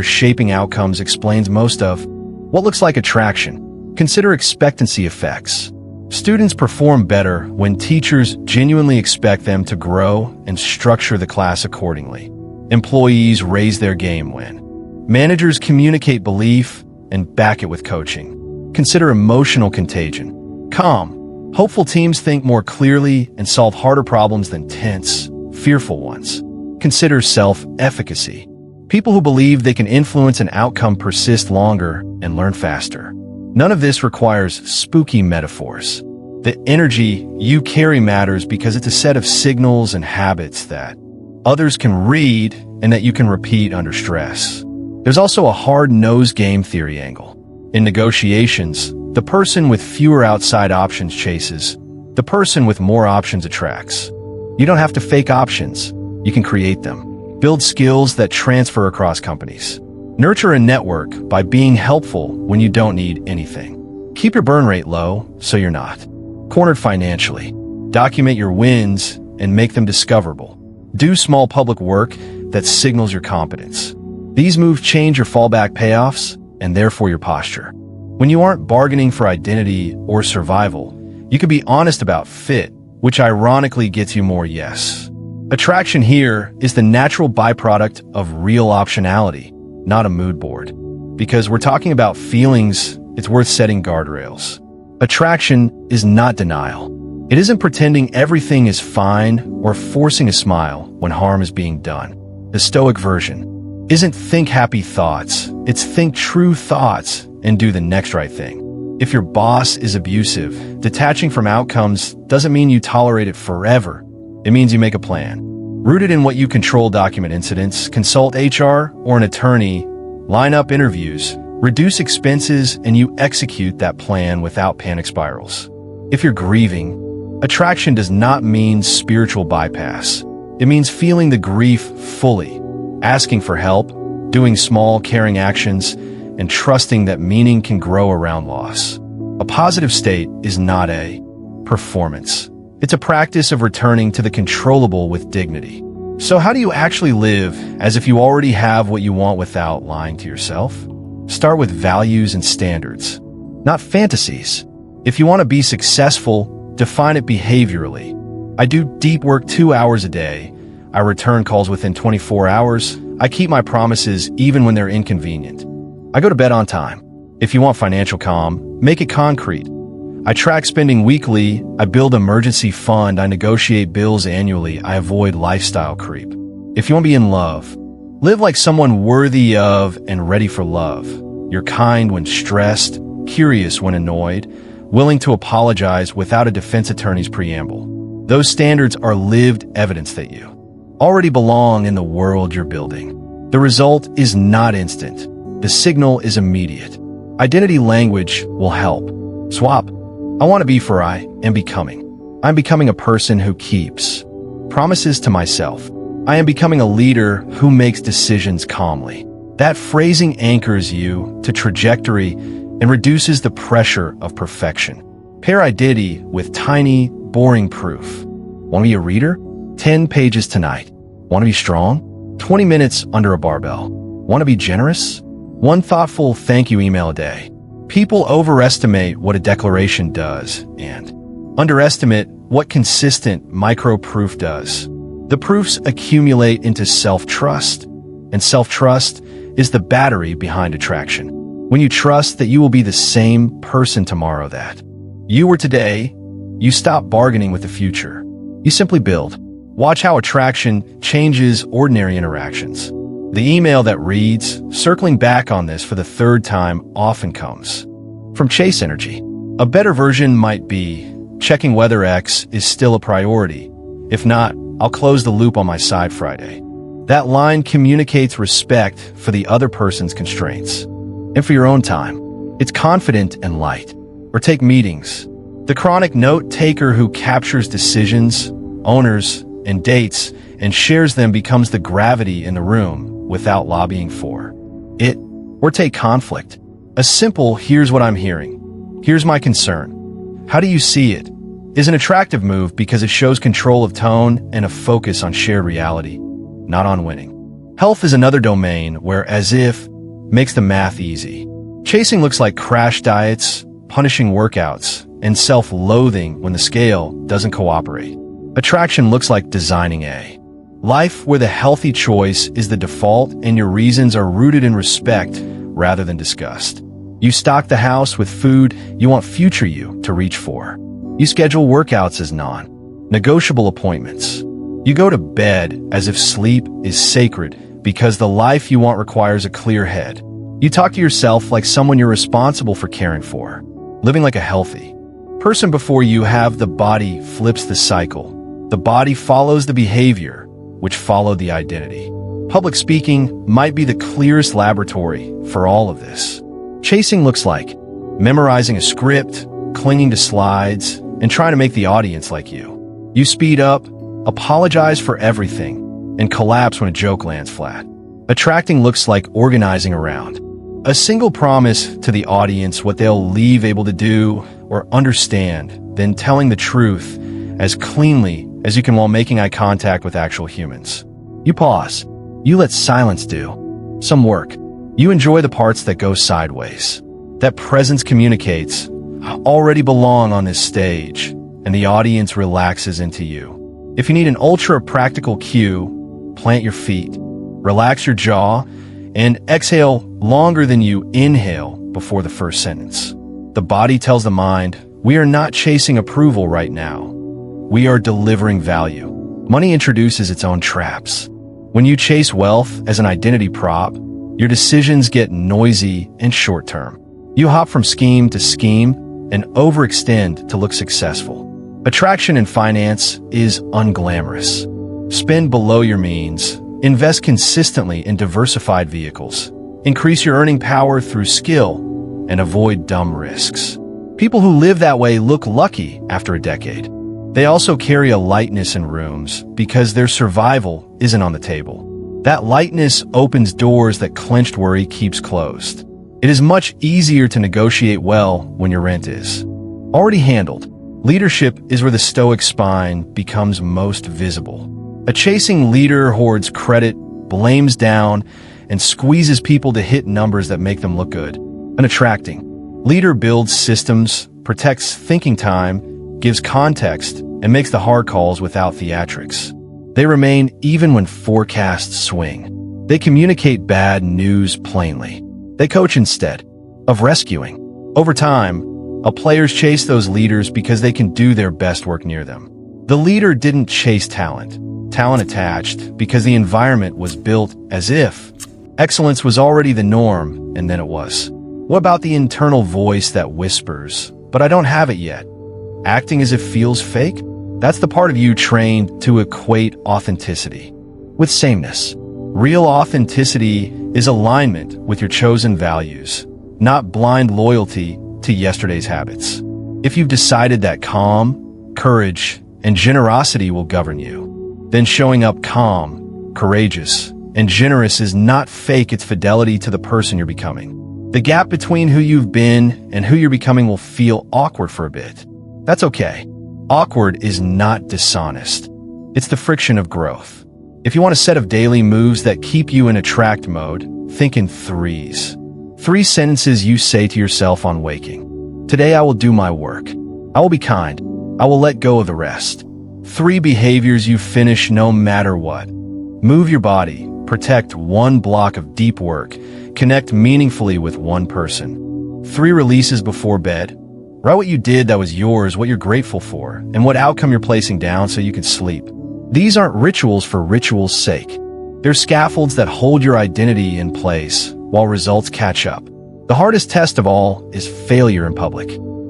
shaping outcomes explains most of what looks like attraction. Consider expectancy effects. Students perform better when teachers genuinely expect them to grow and structure the class accordingly. Employees raise their game when managers communicate belief and back it with coaching. Consider emotional contagion. Calm, hopeful teams think more clearly and solve harder problems than tense, fearful ones. Consider self-efficacy. People who believe they can influence an outcome persist longer and learn faster. None of this requires spooky metaphors. The energy you carry matters because it's a set of signals and habits that others can read and that you can repeat under stress. There's also a hard-nosed game theory angle. In negotiations, the person with fewer outside options chases. The person with more options attracts. You don't have to fake options. You can create them. Build skills that transfer across companies. Nurture a network by being helpful when you don't need anything. Keep your burn rate low so you're not cornered financially. Document your wins and make them discoverable. Do small public work that signals your competence. These moves change your fallback payoffs and therefore your posture. When you aren't bargaining for identity or survival, you can be honest about fit, which ironically gets you more yes. Attraction here is the natural byproduct of real optionality, not a mood board. Because we're talking about feelings, it's worth setting guardrails. Attraction is not denial. It isn't pretending everything is fine or forcing a smile when harm is being done. The Stoic version isn't think happy thoughts, it's think true thoughts and do the next right thing. If your boss is abusive, detaching from outcomes doesn't mean you tolerate it forever. It means you make a plan. Rooted in what you control, document incidents, consult HR or an attorney, line up interviews, reduce expenses, and you execute that plan without panic spirals. If you're grieving, attraction does not mean spiritual bypass. It means feeling the grief fully, asking for help, doing small, caring actions, and trusting that meaning can grow around loss. A positive state is not a performance. It's a practice of returning to the controllable with dignity. So how do you actually live as if you already have what you want without lying to yourself? Start with values and standards, not fantasies. If you want to be successful, define it behaviorally. I do deep work 2 hours a day. I return calls within 24 hours. I keep my promises even when they're inconvenient. I go to bed on time. If you want financial calm, make it concrete. I track spending weekly, I build emergency fund, I negotiate bills annually, I avoid lifestyle creep. If you want to be in love, live like someone worthy of and ready for love. You're kind when stressed, curious when annoyed, willing to apologize without a defense attorney's preamble. Those standards are lived evidence that you already belong in the world you're building. The result is not instant. The signal is immediate. Identity language will help. Swap. I want to be for I am becoming. I'm becoming a person who keeps promises to myself. I am becoming a leader who makes decisions calmly. That phrasing anchors you to trajectory and reduces the pressure of perfection. Pair identity with tiny, boring proof. Want to be a reader? 10 pages tonight. Want to be strong? 20 minutes under a barbell. Want to be generous? 1 thoughtful thank you email a day. People overestimate what a declaration does and underestimate what consistent micro-proof does. The proofs accumulate into self-trust, and self-trust is the battery behind attraction. When you trust that you will be the same person tomorrow that you were today, you stop bargaining with the future. You simply build. Watch how attraction changes ordinary interactions. The email that reads, "Circling back on this for the third time," often comes from chase energy. A better version might be, "Checking whether X is still a priority. If not, I'll close the loop on my side Friday." That line communicates respect for the other person's constraints and for your own time. It's confident and light. Or take meetings. The chronic note-taker who captures decisions, owners, and dates and shares them becomes the gravity in the room without lobbying for it. Or take conflict. A simple, "Here's what I'm hearing. Here's my concern. How do you see it?" is an attractive move because it shows control of tone and a focus on shared reality, not on winning. Health is another domain where "as if" makes the math easy. Chasing looks like crash diets, punishing workouts, and self-loathing when the scale doesn't cooperate. Attraction looks like designing a life where the healthy choice is the default and your reasons are rooted in respect rather than disgust. You stock the house with food you want future you to reach for. You schedule workouts as non-negotiable appointments. You go to bed as if sleep is sacred because the life you want requires a clear head. You talk to yourself like someone you're responsible for caring for, living like a healthy person before you have the body flips the cycle. The body follows the behavior, which followed the identity. Public speaking might be the clearest laboratory for all of this. Chasing looks like memorizing a script, clinging to slides, and trying to make the audience like you. You speed up, apologize for everything, and collapse when a joke lands flat. Attracting looks like organizing around a single promise to the audience, what they'll leave able to do or understand, then telling the truth as cleanly as you can while making eye contact with actual humans. You pause. You let silence do some work. You enjoy the parts that go sideways. That presence communicates, "I already belong on this stage," and the audience relaxes into you. If you need an ultra-practical cue, plant your feet, relax your jaw, and exhale longer than you inhale before the first sentence. The body tells the mind, "We are not chasing approval right now. We are delivering value." Money introduces its own traps. When you chase wealth as an identity prop, your decisions get noisy and short-term. You hop from scheme to scheme and overextend to look successful. Attraction in finance is unglamorous. Spend below your means. Invest consistently in diversified vehicles. Increase your earning power through skill and avoid dumb risks. People who live that way look lucky after a decade. They also carry a lightness in rooms because their survival isn't on the table. That lightness opens doors that clenched worry keeps closed. It is much easier to negotiate well when your rent is already handled. Leadership is where the Stoic spine becomes most visible. A chasing leader hoards credit, blames down, and squeezes people to hit numbers that make them look good. An attracting leader builds systems, protects thinking time, gives context, and makes the hard calls without theatrics. They remain even when forecasts swing. They communicate bad news plainly. They coach instead of rescuing. Over time, players chase those leaders because they can do their best work near them. The leader didn't chase talent. Talent attached because the environment was built as if excellence was already the norm, and then it was. What about the internal voice that whispers, "But I don't have it yet"? Acting as if feels fake? That's the part of you trained to equate authenticity with sameness. Real authenticity is alignment with your chosen values, not blind loyalty to yesterday's habits. If you've decided that calm, courage, and generosity will govern you, then showing up calm, courageous, and generous is not fake, it's fidelity to the person you're becoming. The gap between who you've been and who you're becoming will feel awkward for a bit. That's okay. Awkward is not dishonest. It's the friction of growth. If you want a set of daily moves that keep you in attract mode, think in threes. 3 sentences you say to yourself on waking. Today I will do my work. I will be kind. I will let go of the rest. 3 behaviors you finish no matter what. Move your body. Protect 1 block of deep work. Connect meaningfully with 1 person. 3 releases before bed. Write what you did that was yours, what you're grateful for, and what outcome you're placing down so you can sleep. These aren't rituals for ritual's sake. They're scaffolds that hold your identity in place while results catch up. The hardest test of all is failure in public.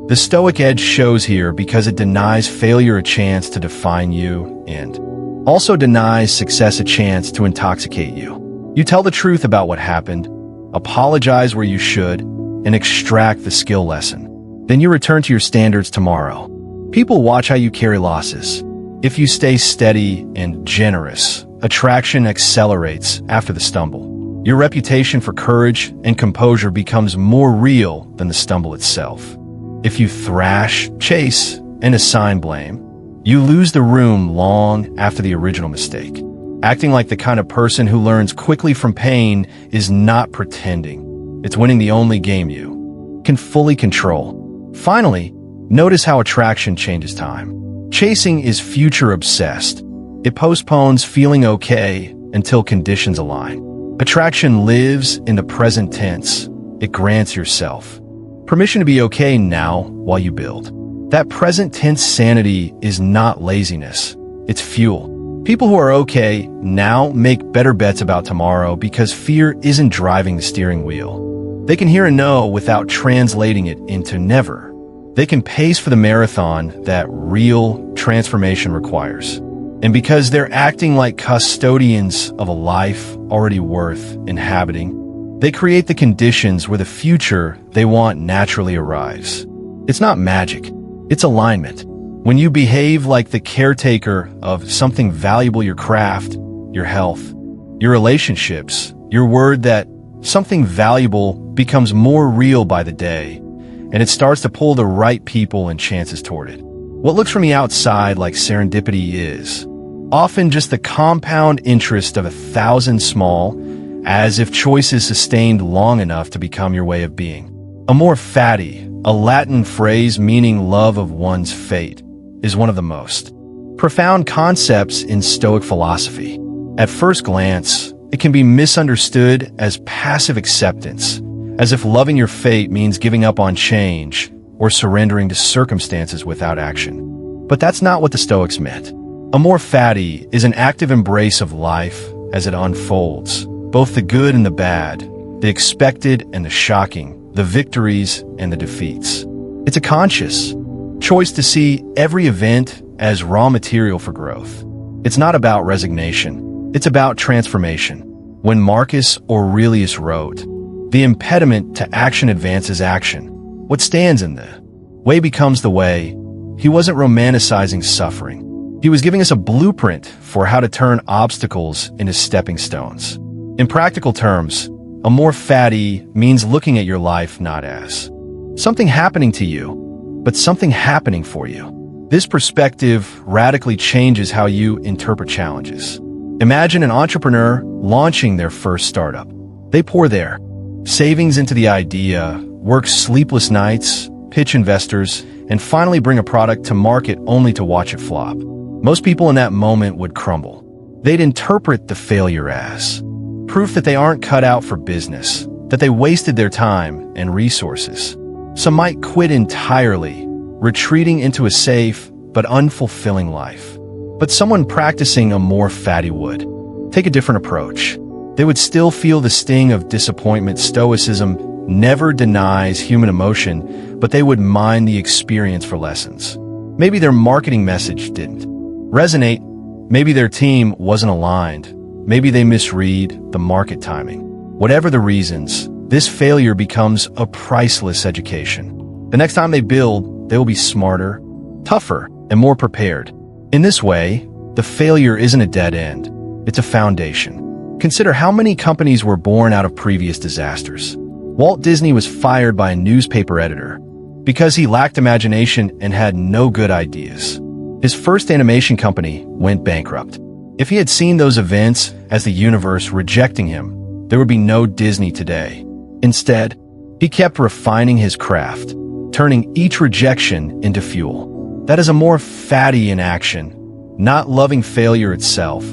The Stoic edge shows here because it denies failure a chance to define you and also denies success a chance to intoxicate you. You tell the truth about what happened, apologize where you should, and extract the skill lesson. Then you return to your standards tomorrow. People watch how you carry losses. If you stay steady and generous, attraction accelerates after the stumble. Your reputation for courage and composure becomes more real than the stumble itself. If you thrash, chase, and assign blame, you lose the room long after the original mistake. Acting like the kind of person who learns quickly from pain is not pretending. It's winning the only game you can fully control. Finally, notice how attraction changes time. Chasing is future-obsessed. It postpones feeling okay until conditions align. Attraction lives in the present tense. It grants yourself permission to be okay now while you build. That present tense sanity is not laziness. It's fuel. People who are okay now make better bets about tomorrow because fear isn't driving the steering wheel. They can hear a no without translating it into never. They can pace for the marathon that real transformation requires. And because they're acting like custodians of a life already worth inhabiting, they create the conditions where the future they want naturally arrives. It's not magic, it's alignment. When you behave like the caretaker of something valuable, your craft, your health, your relationships, your word that something valuable becomes more real by the day, and it starts to pull the right people and chances toward it. What looks from the outside like serendipity is often just the compound interest of 1,000 small, as if choices sustained long enough to become your way of being. Amor Fati, a Latin phrase meaning love of one's fate, is one of the most profound concepts in Stoic philosophy. At first glance, it can be misunderstood as passive acceptance, as if loving your fate means giving up on change or surrendering to circumstances without action. But that's not what the Stoics meant. Amor Fati is an active embrace of life as it unfolds, both the good and the bad, the expected and the shocking, the victories and the defeats. It's a conscious choice to see every event as raw material for growth. It's not about resignation, it's about transformation. When Marcus Aurelius wrote, "The impediment to action advances action. What stands in the way becomes the way," he wasn't romanticizing suffering. He was giving us a blueprint for how to turn obstacles into stepping stones. In practical terms, Amor Fati means looking at your life not as something happening to you, but something happening for you. This perspective radically changes how you interpret challenges. Imagine an entrepreneur launching their first startup. They pour their savings into the idea, work sleepless nights, pitch investors, and finally bring a product to market only to watch it flop. Most people in that moment would crumble. They'd interpret the failure as proof that they aren't cut out for business, that they wasted their time and resources. Some might quit entirely, retreating into a safe but unfulfilling life. But someone practicing Amor Fati would take a different approach. They would still feel the sting of disappointment. Stoicism never denies human emotion, but they would mine the experience for lessons. Maybe their marketing message didn't resonate. Maybe their team wasn't aligned. Maybe they misread the market timing. Whatever the reasons, this failure becomes a priceless education. The next time they build, they will be smarter, tougher, and more prepared. In this way, the failure isn't a dead end. It's a foundation. Consider how many companies were born out of previous disasters. Walt Disney was fired by a newspaper editor because he lacked imagination and had no good ideas. His first animation company went bankrupt. If he had seen those events as the universe rejecting him, there would be no Disney today. Instead, he kept refining his craft, turning each rejection into fuel. That is Amor Fati in action, not loving failure itself,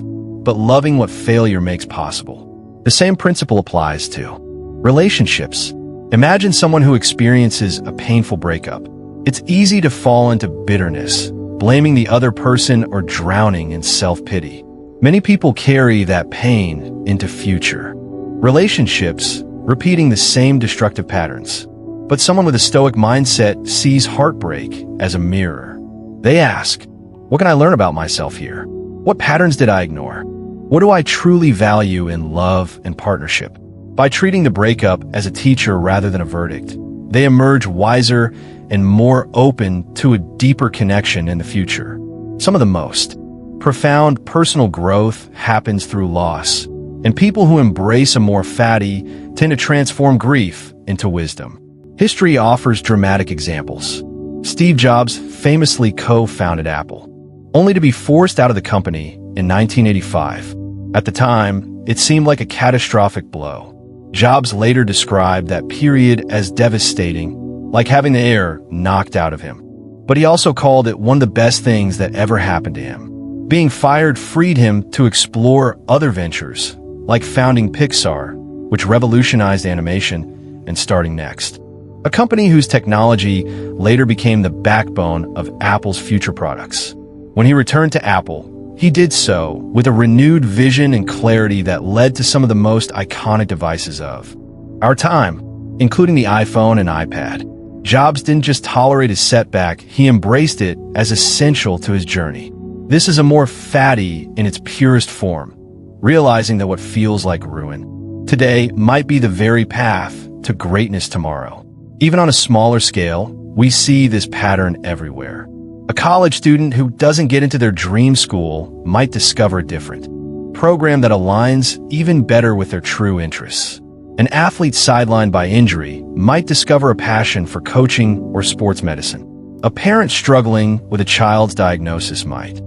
but loving what failure makes possible. The same principle applies to relationships. Imagine someone who experiences a painful breakup. It's easy to fall into bitterness, blaming the other person or drowning in self-pity. Many people carry that pain into future relationships, repeating the same destructive patterns. But someone with a Stoic mindset sees heartbreak as a mirror. They ask, what can I learn about myself here? What patterns did I ignore? What do I truly value in love and partnership? By treating the breakup as a teacher rather than a verdict, they emerge wiser and more open to a deeper connection in the future. Some of the most profound personal growth happens through loss, and people who embrace Amor Fati tend to transform grief into wisdom. History offers dramatic examples. Steve Jobs famously co-founded Apple, only to be forced out of the company in 1985. At the time, it seemed like a catastrophic blow. Jobs later described that period as devastating, like having the air knocked out of him. But he also called it one of the best things that ever happened to him. Being fired freed him to explore other ventures, like founding Pixar, which revolutionized animation, and starting Next, a company whose technology later became the backbone of Apple's future products. When he returned to Apple, he did so with a renewed vision and clarity that led to some of the most iconic devices of our time, including the iPhone and iPad. Jobs didn't just tolerate his setback, he embraced it as essential to his journey. This is Amor Fati in its purest form, realizing that what feels like ruin today might be the very path to greatness tomorrow. Even on a smaller scale, we see this pattern everywhere. A college student who doesn't get into their dream school might discover a different program that aligns even better with their true interests. An athlete sidelined by injury might discover a passion for coaching or sports medicine. A parent struggling with a child's diagnosis might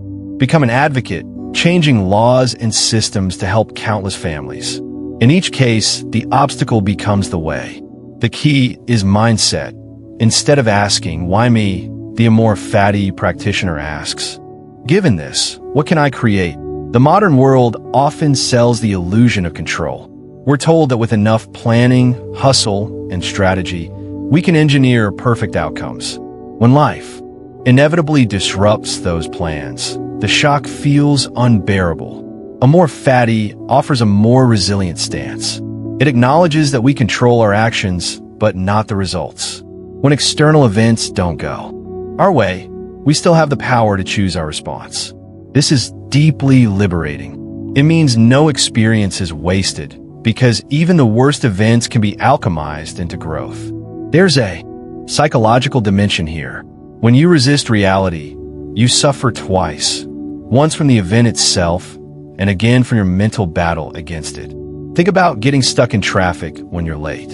become an advocate, changing laws and systems to help countless families. In each case, the obstacle becomes the way. The key is mindset. Instead of asking, why me, the Amor Fati practitioner asks, given this, what can I create? The modern world often sells the illusion of control. We're told that with enough planning, hustle, and strategy, we can engineer perfect outcomes. When life inevitably disrupts those plans, the shock feels unbearable. Amor Fati offers a more resilient stance. It acknowledges that we control our actions, but not the results. When external events don't go our way, we still have the power to choose our response. This is deeply liberating. It means no experience is wasted, because even the worst events can be alchemized into growth. There's a psychological dimension here. When you resist reality, you suffer twice. Once from the event itself, and again from your mental battle against it. Think about getting stuck in traffic when you're late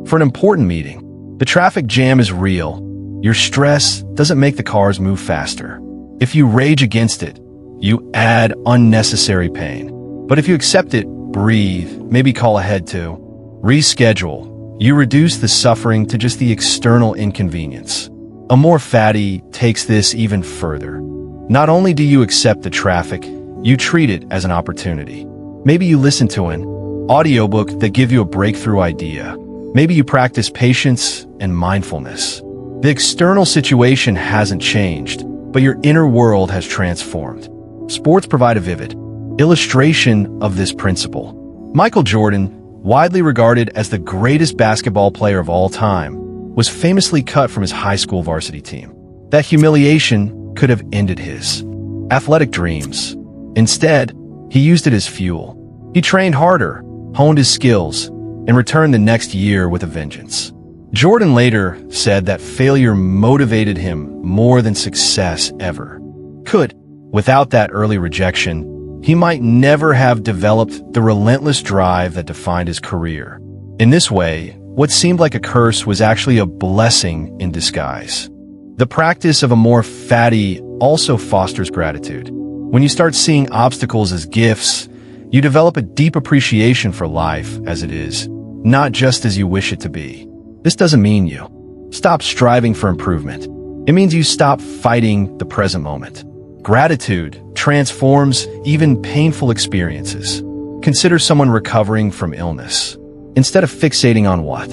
for an important meeting. The traffic jam is real. Your stress doesn't make the cars move faster. If you rage against it, you add unnecessary pain. But if you accept it, breathe, maybe call ahead to reschedule, you reduce the suffering to just the external inconvenience. Amor Fati takes this even further. Not only do you accept the traffic, you treat it as an opportunity. Maybe you listen to an audiobook that give you a breakthrough idea. Maybe you practice patience and mindfulness. The external situation hasn't changed, but your inner world has transformed. Sports provide a vivid illustration of this principle. Michael Jordan, widely regarded as the greatest basketball player of all time, was famously cut from his high school varsity team. That humiliation could have ended his athletic dreams. Instead, he used it as fuel. He trained harder, honed his skills, and returned the next year with a vengeance. Jordan later said that failure motivated him more than success ever could. Without that early rejection, he might never have developed the relentless drive that defined his career. In this way, what seemed like a curse was actually a blessing in disguise. The practice of Amor Fati also fosters gratitude. When you start seeing obstacles as gifts, you develop a deep appreciation for life as it is, not just as you wish it to be. This doesn't mean you stop striving for improvement. It means you stop fighting the present moment. Gratitude transforms even painful experiences. Consider someone recovering from illness. Instead of fixating on what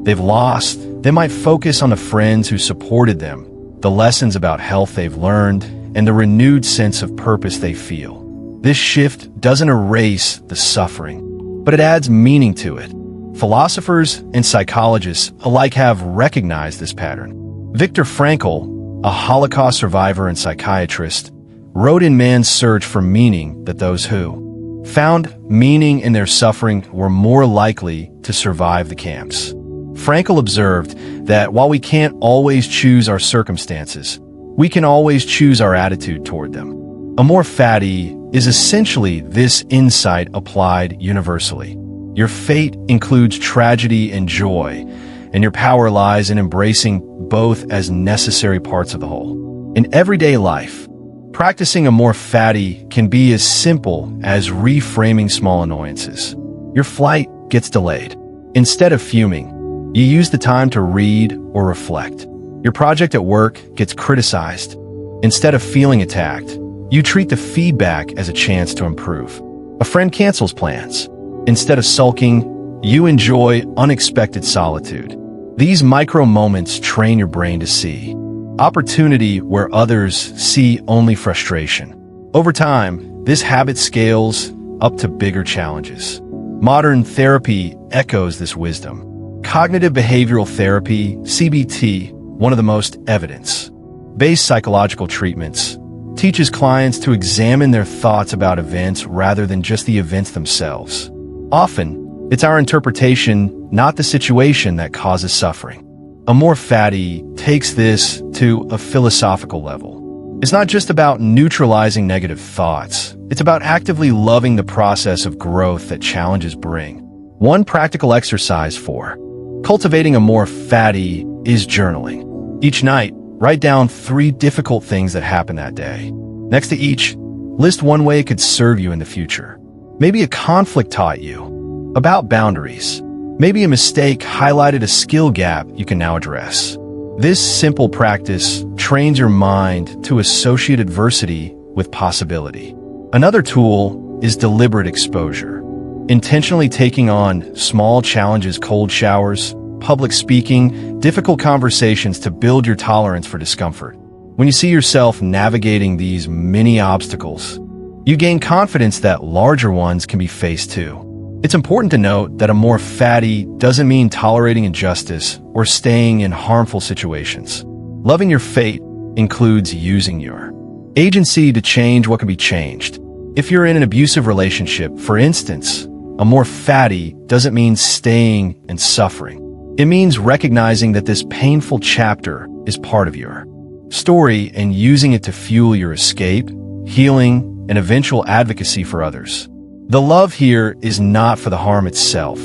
they've lost, they might focus on the friends who supported them, the lessons about health they've learned, and the renewed sense of purpose they feel. This shift doesn't erase the suffering, but it adds meaning to it. Philosophers and psychologists alike have recognized this pattern. Viktor Frankl, a Holocaust survivor and psychiatrist, wrote in Man's Search for Meaning that those who found meaning in their suffering were more likely to survive the camps. Frankl observed that while we can't always choose our circumstances, we can always choose our attitude toward them. Amor Fati is essentially this insight applied universally. Your fate includes tragedy and joy, and your power lies in embracing both as necessary parts of the whole. In everyday life, practicing Amor Fati can be as simple as reframing small annoyances. Your flight gets delayed. Instead of fuming, you use the time to read or reflect. Your project at work gets criticized. Instead of feeling attacked, you treat the feedback as a chance to improve. A friend cancels plans. Instead of sulking, you enjoy unexpected solitude. These micro moments train your brain to see opportunity where others see only frustration. Over time, this habit scales up to bigger challenges. Modern therapy echoes this wisdom. Cognitive behavioral therapy, CBT, one of the most evidence-based psychological treatments, teaches clients to examine their thoughts about events rather than just the events themselves. Often, it's our interpretation, not the situation, that causes suffering. Amor Fati takes this to a philosophical level. It's not just about neutralizing negative thoughts. It's about actively loving the process of growth that challenges bring. One practical exercise for cultivating Amor Fati is journaling. Each night, write down 3 difficult things that happened that day. Next to each, list one way it could serve you in the future. Maybe a conflict taught you about boundaries. Maybe a mistake highlighted a skill gap you can now address. This simple practice trains your mind to associate adversity with possibility. Another tool is deliberate exposure. Intentionally taking on small challenges, cold showers, public speaking, difficult conversations to build your tolerance for discomfort. When you see yourself navigating these mini obstacles, you gain confidence that larger ones can be faced too. It's important to note that Amor Fati doesn't mean tolerating injustice or staying in harmful situations. Loving your fate includes using your agency to change what can be changed. If you're in an abusive relationship, for instance, Amor Fati doesn't mean staying and suffering. It means recognizing that this painful chapter is part of your story and using it to fuel your escape, healing, and eventual advocacy for others. The love here is not for the harm itself,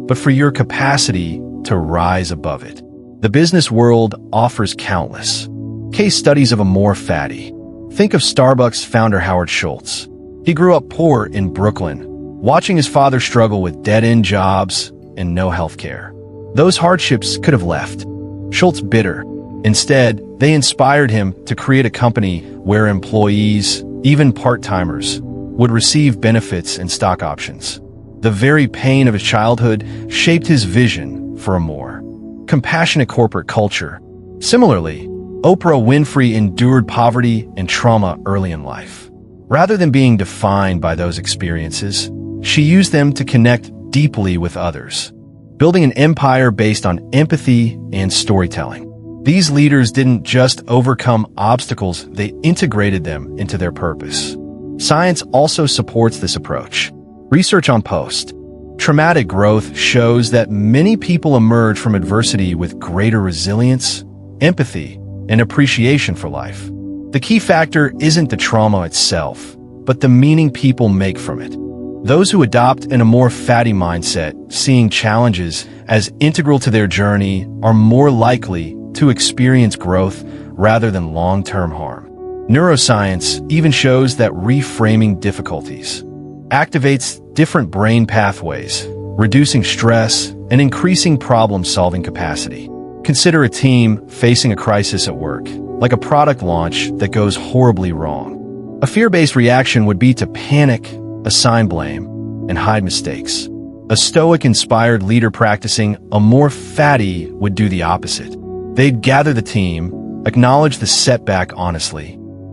but for your capacity to rise above it. The business world offers countless case studies of Amor Fati. Think of Starbucks founder Howard Schultz. He grew up poor in Brooklyn, watching his father struggle with dead-end jobs and no health care. Those hardships could have left Schultz bitter. Instead, they inspired him to create a company where employees, even part-timers, would receive benefits and stock options. The very pain of his childhood shaped his vision for a more compassionate corporate culture. Similarly, Oprah Winfrey endured poverty and trauma early in life. Rather than being defined by those experiences, she used them to connect deeply with others, building an empire based on empathy and storytelling. These leaders didn't just overcome obstacles, they integrated them into their purpose. Science also supports this approach. Research on post-traumatic growth shows that many people emerge from adversity with greater resilience, empathy, and appreciation for life. The key factor isn't the trauma itself, but the meaning people make from it. Those who adopt an Amor Fati mindset, seeing challenges as integral to their journey, are more likely to experience growth rather than long-term harm. Neuroscience even shows that reframing difficulties activates different brain pathways, reducing stress and increasing problem-solving capacity. Consider a team facing a crisis at work, like a product launch that goes horribly wrong. A fear-based reaction would be to panic, assign blame, and hide mistakes. A Stoic-inspired leader practicing Amor Fati would do the opposite. They'd gather the team, acknowledge the setback honestly,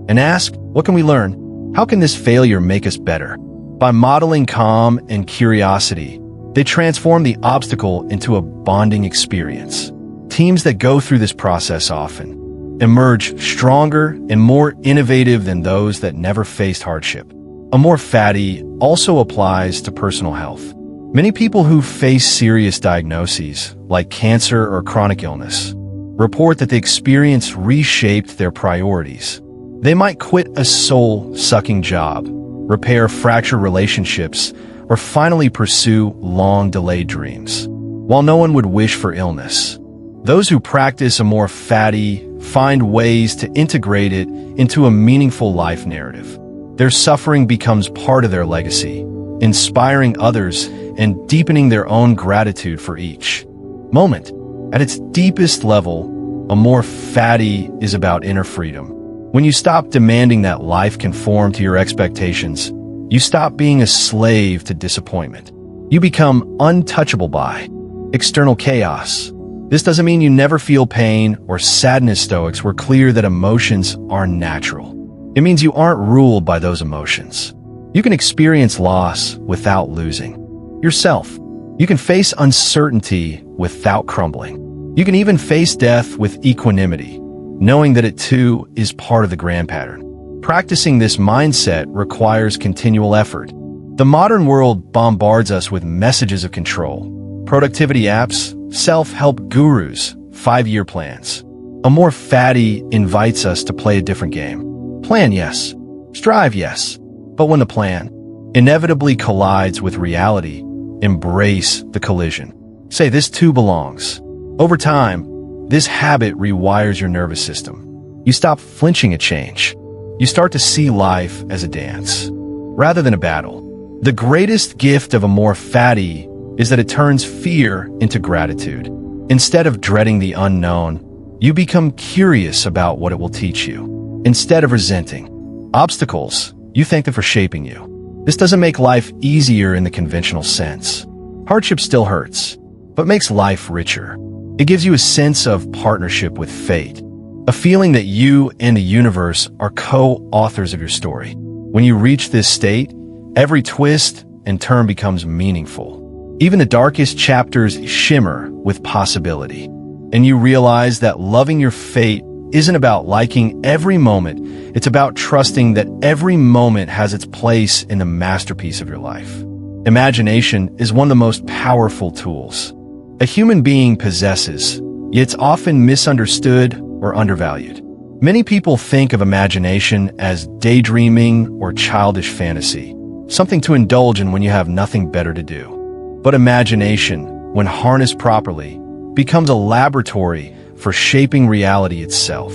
and ask, what can we learn? How can this failure make us better? By modeling calm and curiosity, they transform the obstacle into a bonding experience. Teams that go through this process often emerge stronger and more innovative than those that never faced hardship. Amor Fati also applies to personal health. Many people who face serious diagnoses, like cancer or chronic illness, report that the experience reshaped their priorities. They might quit a soul-sucking job, repair fractured relationships, or finally pursue long-delayed dreams. While no one would wish for illness, those who practice Amor Fati find ways to integrate it into a meaningful life narrative. Their suffering becomes part of their legacy, inspiring others and deepening their own gratitude for each moment. At its deepest level, Amor Fati is about inner freedom. When you stop demanding that life conform to your expectations, you stop being a slave to disappointment. You become untouchable by external chaos. This doesn't mean you never feel pain or sadness. Stoics were clear that emotions are natural. It means you aren't ruled by those emotions. You can experience loss without losing yourself. You can face uncertainty without crumbling. You can even face death with equanimity, knowing that it too is part of the grand pattern. Practicing this mindset requires continual effort. The modern world bombards us with messages of control, productivity apps, self-help gurus, 5-year plans. Amor Fati invites us to play a different game. Plan, yes. Strive, yes. But when the plan inevitably collides with reality, embrace the collision. Say, this too belongs. Over time, this habit rewires your nervous system. You stop flinching at change. You start to see life as a dance, rather than a battle. The greatest gift of Amor Fati is that it turns fear into gratitude. Instead of dreading the unknown, you become curious about what it will teach you. Instead of resenting obstacles, you thank them for shaping you. This doesn't make life easier in the conventional sense. Hardship still hurts, but makes life richer. It gives you a sense of partnership with fate, a feeling that you and the universe are co-authors of your story. When you reach this state, every twist and turn becomes meaningful. Even the darkest chapters shimmer with possibility, and you realize that loving your fate isn't about liking every moment. It's about trusting that every moment has its place in the masterpiece of your life. Imagination is one of the most powerful tools a human being possesses, yet it's often misunderstood or undervalued. Many people think of imagination as daydreaming or childish fantasy, something to indulge in when you have nothing better to do. But imagination, when harnessed properly, becomes a laboratory for shaping reality itself.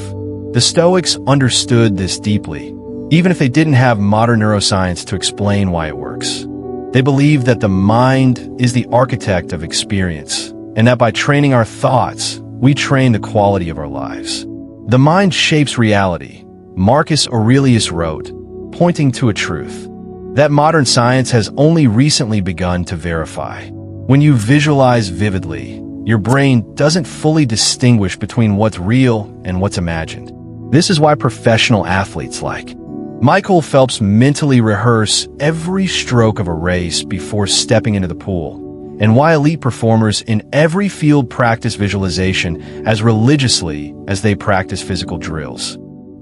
The Stoics understood this deeply, even if they didn't have modern neuroscience to explain why it works. They believed that the mind is the architect of experience, and that by training our thoughts, we train the quality of our lives. The mind shapes reality, Marcus Aurelius wrote, pointing to a truth that modern science has only recently begun to verify. When you visualize vividly, your brain doesn't fully distinguish between what's real and what's imagined. This is why professional athletes like Michael Phelps mentally rehearse every stroke of a race before stepping into the pool, and why elite performers in every field practice visualization as religiously as they practice physical drills.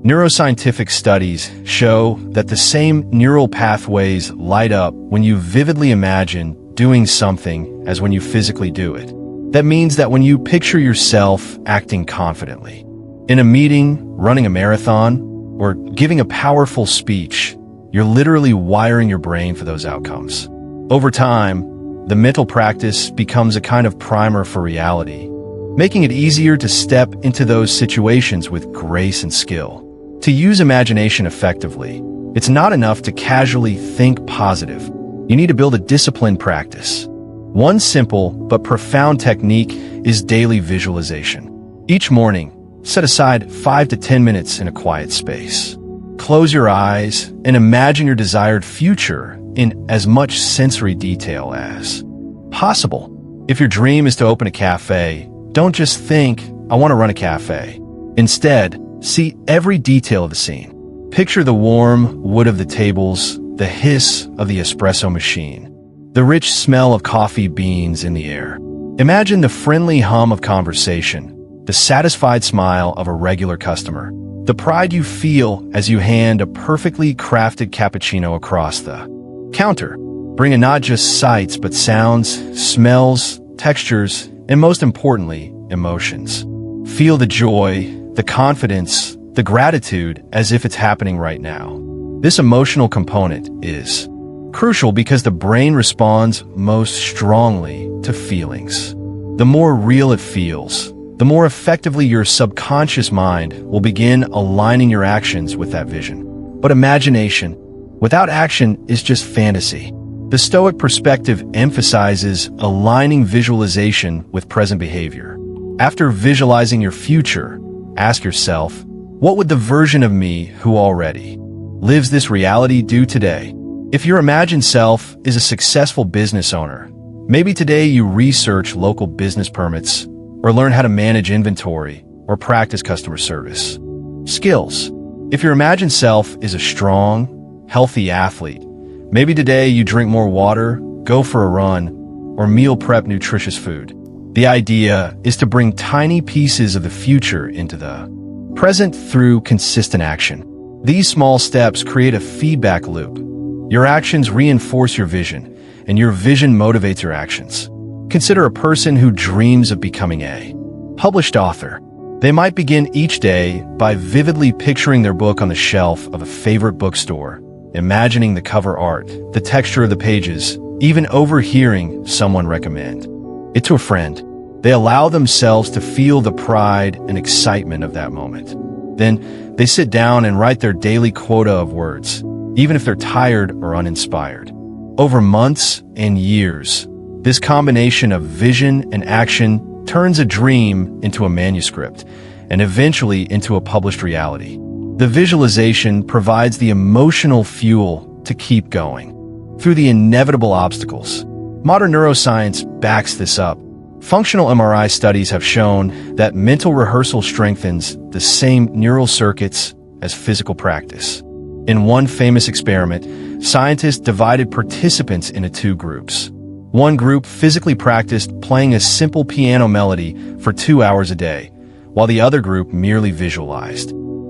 Neuroscientific studies show that the same neural pathways light up when you vividly imagine doing something as when you physically do it. That means that when you picture yourself acting confidently, in a meeting, running a marathon, or giving a powerful speech, you're literally wiring your brain for those outcomes. Over time, the mental practice becomes a kind of primer for reality, making it easier to step into those situations with grace and skill. To use imagination effectively, it's not enough to casually think positive. You need to build a disciplined practice. One simple but profound technique is daily visualization. Each morning, set aside 5 to 10 minutes in a quiet space. Close your eyes and imagine your desired future in as much sensory detail as possible. If your dream is to open a cafe, don't just think, I want to run a cafe. Instead, see every detail of the scene. Picture the warm wood of the tables, the hiss of the espresso machine, the rich smell of coffee beans in the air. Imagine the friendly hum of conversation, the satisfied smile of a regular customer, the pride you feel as you hand a perfectly crafted cappuccino across the counter, bringing not just sights but sounds, smells, textures, and most importantly, emotions. Feel the joy, the confidence, the gratitude as if it's happening right now. This emotional component is crucial because the brain responds most strongly to feelings. The more real it feels, the more effectively your subconscious mind will begin aligning your actions with that vision. But imagination, without action, is just fantasy. The Stoic perspective emphasizes aligning visualization with present behavior. After visualizing your future, ask yourself, what would the version of me who already lives this reality do today? If your imagined self is a successful business owner, maybe today you research local business permits, or learn how to manage inventory, or practice customer service. Skills. If your imagined self is a strong, healthy athlete, maybe today you drink more water, go for a run, or meal prep nutritious food. The idea is to bring tiny pieces of the future into the present through consistent action. These small steps create a feedback loop. Your actions reinforce your vision, and your vision motivates your actions. Consider a person who dreams of becoming a published author. They might begin each day by vividly picturing their book on the shelf of a favorite bookstore, imagining the cover art, the texture of the pages, even overhearing someone recommend it to a friend. They allow themselves to feel the pride and excitement of that moment. Then they sit down and write their daily quota of words, even if they're tired or uninspired. Over months and years, this combination of vision and action turns a dream into a manuscript and eventually into a published reality. The visualization provides the emotional fuel to keep going through the inevitable obstacles. Modern neuroscience backs this up. Functional MRI studies have shown that mental rehearsal strengthens the same neural circuits as physical practice. In one famous experiment, scientists divided participants into two groups. One group physically practiced playing a simple piano melody for 2 hours a day, while the other group merely visualized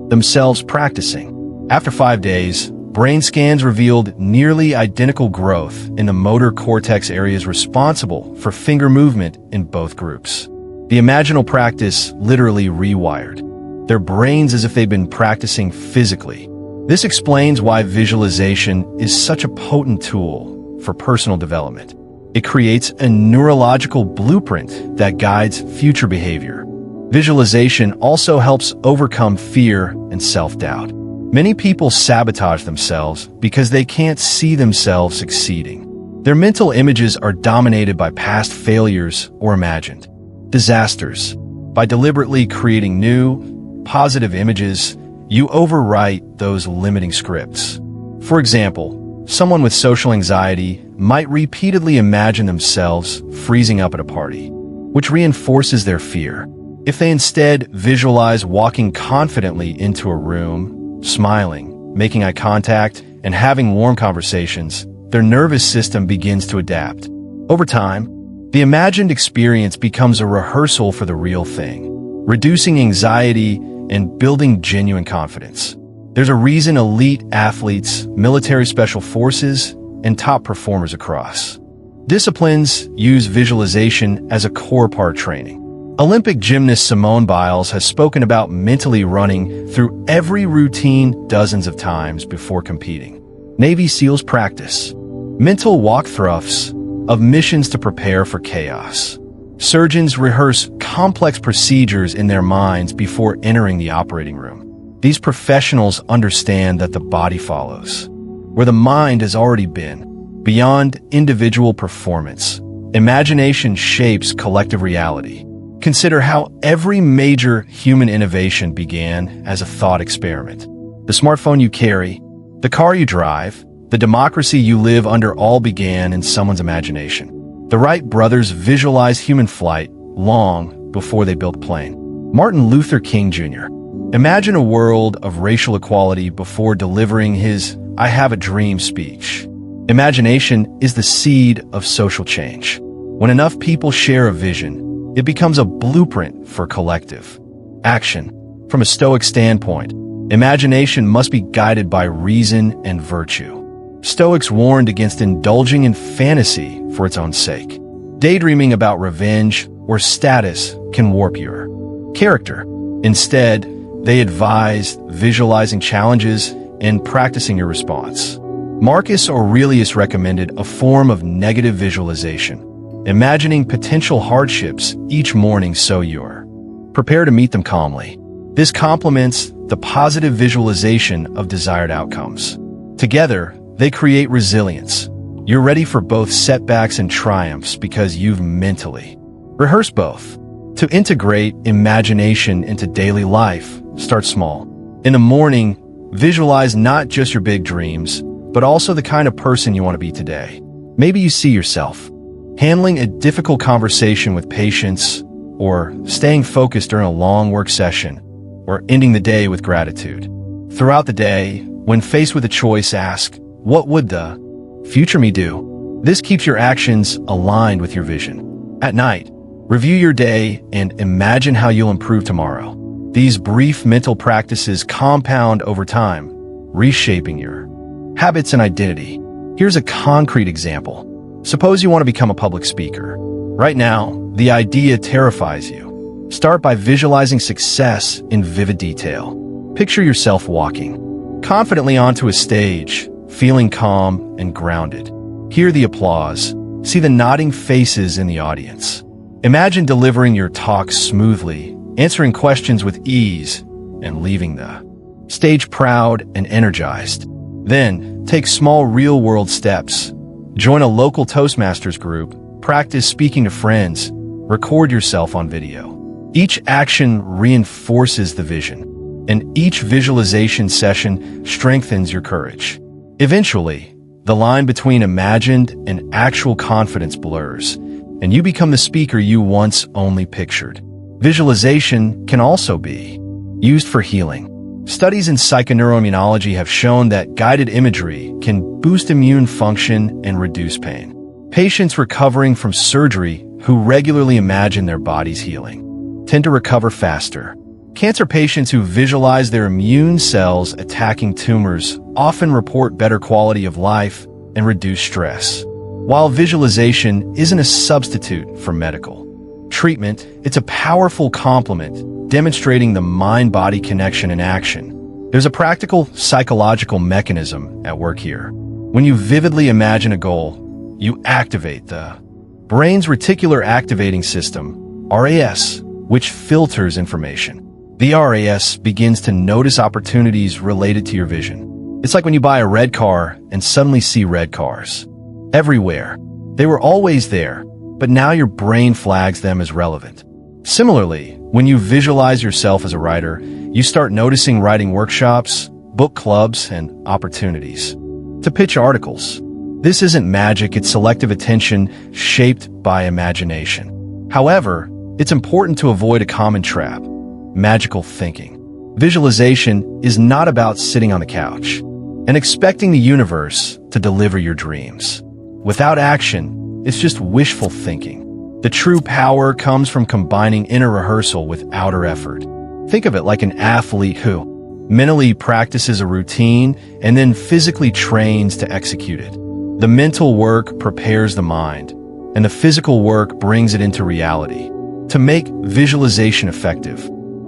themselves practicing. After 5 days, brain scans revealed nearly identical growth in the motor cortex areas responsible for finger movement in both groups. The imaginal practice literally rewired their brains as if they'd been practicing physically. This explains why visualization is such a potent tool for personal development. It creates a neurological blueprint that guides future behavior. Visualization also helps overcome fear and self-doubt. Many people sabotage themselves because they can't see themselves succeeding. Their mental images are dominated by past failures or imagined disasters. By deliberately creating new, positive images, you overwrite those limiting scripts. For example, someone with social anxiety might repeatedly imagine themselves freezing up at a party, which reinforces their fear. If they instead visualize walking confidently into a room, smiling, making eye contact, and having warm conversations, their nervous system begins to adapt. Over time, the imagined experience becomes a rehearsal for the real thing, reducing anxiety and building genuine confidence. There's a reason elite athletes, military special forces, and top performers across disciplines use visualization as a core part training. Olympic gymnast Simone Biles has spoken about mentally running through every routine dozens of times before competing. Navy SEALs practice mental walkthroughs of missions to prepare for chaos. Surgeons rehearse complex procedures in their minds before entering the operating room. These professionals understand that the body follows where the mind has already been. Beyond individual performance, imagination shapes collective reality. Consider how every major human innovation began as a thought experiment. The smartphone you carry, the car you drive, the democracy you live under all began in someone's imagination. The Wright brothers visualized human flight long before they built a plane. Martin Luther King Jr. Imagine a world of racial equality before delivering his "I have a dream" speech. Imagination is the seed of social change. When enough people share a vision, it becomes a blueprint for collective action. From a Stoic standpoint, imagination must be guided by reason and virtue. Stoics warned against indulging in fantasy for its own sake. Daydreaming about revenge or status can warp your character. Instead, they advised visualizing challenges and practicing your response. Marcus Aurelius recommended a form of negative visualization, imagining potential hardships each morning so you're prepared to meet them calmly. This complements the positive visualization of desired outcomes. Together, they create resilience. You're ready for both setbacks and triumphs because you've mentally rehearsed both. To integrate imagination into daily life, start small. In the morning, visualize not just your big dreams, but also the kind of person you want to be today. Maybe you see yourself handling a difficult conversation with patience, or staying focused during a long work session, or ending the day with gratitude. Throughout the day, when faced with a choice, ask, what would the future me do? This keeps your actions aligned with your vision. At night, review your day and imagine how you'll improve tomorrow. These brief mental practices compound over time, reshaping your habits and identity. Here's a concrete example. Suppose you want to become a public speaker. Right now, the idea terrifies you. Start by visualizing success in vivid detail. Picture yourself walking confidently onto a stage, feeling calm and grounded. Hear the applause. See the nodding faces in the audience. Imagine delivering your talk smoothly, answering questions with ease, and leaving the stage proud and energized. Then, take small real-world steps. Join a local Toastmasters group, practice speaking to friends, record yourself on video. Each action reinforces the vision, and each visualization session strengthens your courage. Eventually, the line between imagined and actual confidence blurs, and you become the speaker you once only pictured. Visualization can also be used for healing. Studies in psychoneuroimmunology have shown that guided imagery can boost immune function and reduce pain. Patients recovering from surgery who regularly imagine their bodies healing tend to recover faster. Cancer patients who visualize their immune cells attacking tumors often report better quality of life and reduced stress. While visualization isn't a substitute for medical treatment, it's a powerful complement, demonstrating the mind-body connection in action. There's a practical psychological mechanism at work here. When you vividly imagine a goal, you activate the brain's reticular activating system, RAS, which filters information. The RAS begins to notice opportunities related to your vision. It's like when you buy a red car and suddenly see red cars everywhere. They were always there, but now your brain flags them as relevant. Similarly, when you visualize yourself as a writer, you start noticing writing workshops, book clubs, and opportunities to pitch articles. This isn't magic, it's selective attention shaped by imagination. However, it's important to avoid a common trap: magical thinking. Visualization is not about sitting on the couch and expecting the universe to deliver your dreams. Without action, it's just wishful thinking. The true power comes from combining inner rehearsal with outer effort. Think of it like an athlete who mentally practices a routine and then physically trains to execute it. The mental work prepares the mind, and the physical work brings it into reality. To make visualization effective,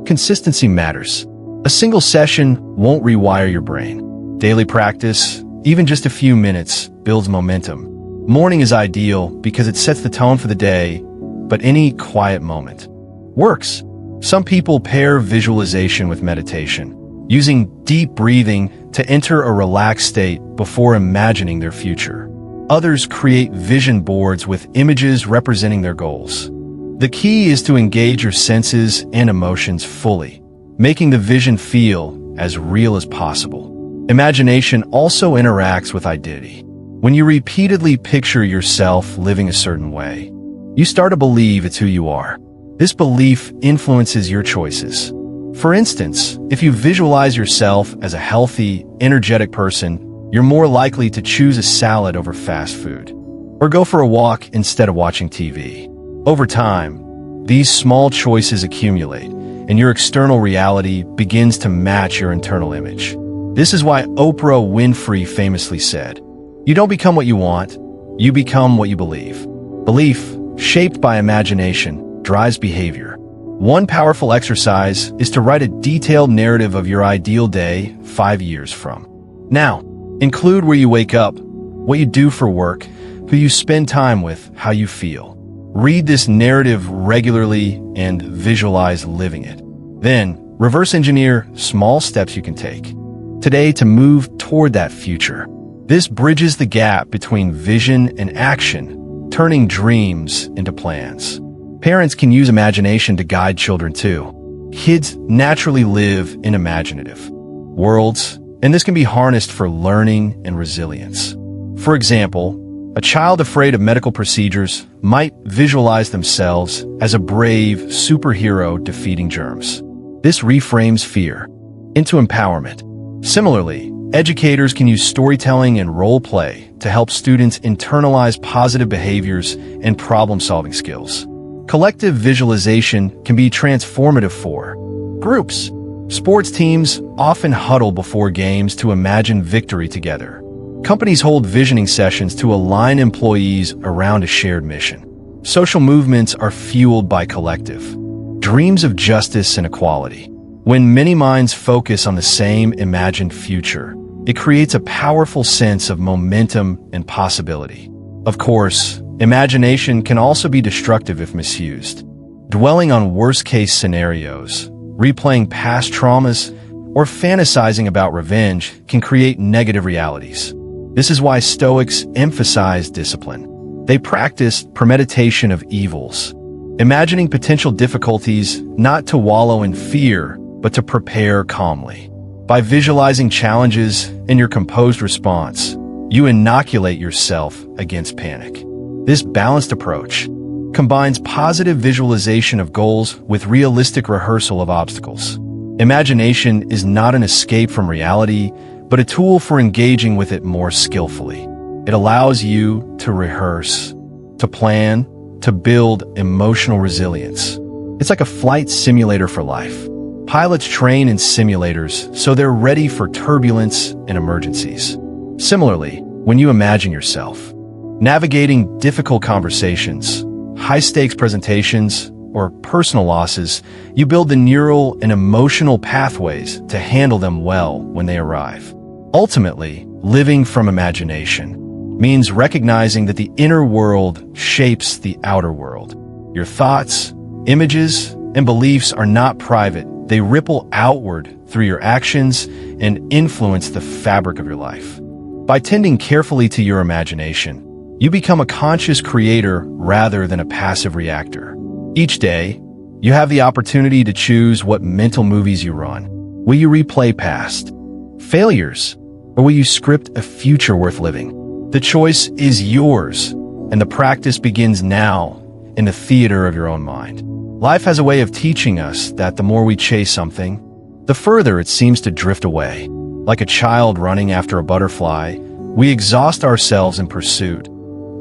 consistency matters. A single session won't rewire your brain. Daily practice, even just a few minutes, builds momentum. Morning is ideal because it sets the tone for the day, but any quiet moment works. Some people pair visualization with meditation, using deep breathing to enter a relaxed state before imagining their future. Others create vision boards with images representing their goals. The key is to engage your senses and emotions fully, making the vision feel as real as possible. Imagination also interacts with identity. When you repeatedly picture yourself living a certain way, you start to believe it's who you are. This belief influences your choices. For instance, if you visualize yourself as a healthy, energetic person, you're more likely to choose a salad over fast food, or go for a walk instead of watching TV. Over time, these small choices accumulate, and your external reality begins to match your internal image. This is why Oprah Winfrey famously said, "You don't become what you want, you become what you believe." Belief, shaped by imagination, drives behavior. One powerful exercise is to write a detailed narrative of your ideal day 5 years from now. Include where you wake up, what you do for work, who you spend time with, how you feel. Read this narrative regularly and visualize living it. Then, reverse engineer small steps you can take today to move toward that future. This bridges the gap between vision and action, turning dreams into plans. Parents can use imagination to guide children too. Kids naturally live in imaginative worlds, and this can be harnessed for learning and resilience. For example, a child afraid of medical procedures might visualize themselves as a brave superhero defeating germs. This reframes fear into empowerment. Similarly, educators can use storytelling and role play to help students internalize positive behaviors and problem-solving skills. Collective visualization can be transformative for groups. Sports teams often huddle before games to imagine victory together. Companies hold visioning sessions to align employees around a shared mission. Social movements are fueled by collective dreams of justice and equality. When many minds focus on the same imagined future, it creates a powerful sense of momentum and possibility. Of course, imagination can also be destructive if misused. Dwelling on worst-case scenarios, replaying past traumas, or fantasizing about revenge can create negative realities. This is why Stoics emphasize discipline. They practice premeditation of evils, imagining potential difficulties not to wallow in fear, but to prepare calmly. By visualizing challenges in your composed response, you inoculate yourself against panic. This balanced approach combines positive visualization of goals with realistic rehearsal of obstacles. Imagination is not an escape from reality, but a tool for engaging with it more skillfully. It allows you to rehearse, to plan, to build emotional resilience. It's like a flight simulator for life. Pilots train in simulators so they're ready for turbulence and emergencies. Similarly, when you imagine yourself navigating difficult conversations, high-stakes presentations, or personal losses, you build the neural and emotional pathways to handle them well when they arrive. Ultimately, living from imagination means recognizing that the inner world shapes the outer world. Your thoughts, images, and beliefs are not private. They ripple outward through your actions and influence the fabric of your life. By tending carefully to your imagination, you become a conscious creator rather than a passive reactor. Each day, you have the opportunity to choose what mental movies you run. Will you replay past failures, or will you script a future worth living? The choice is yours, and the practice begins now in the theater of your own mind. Life has a way of teaching us that the more we chase something, the further it seems to drift away. Like a child running after a butterfly, we exhaust ourselves in pursuit,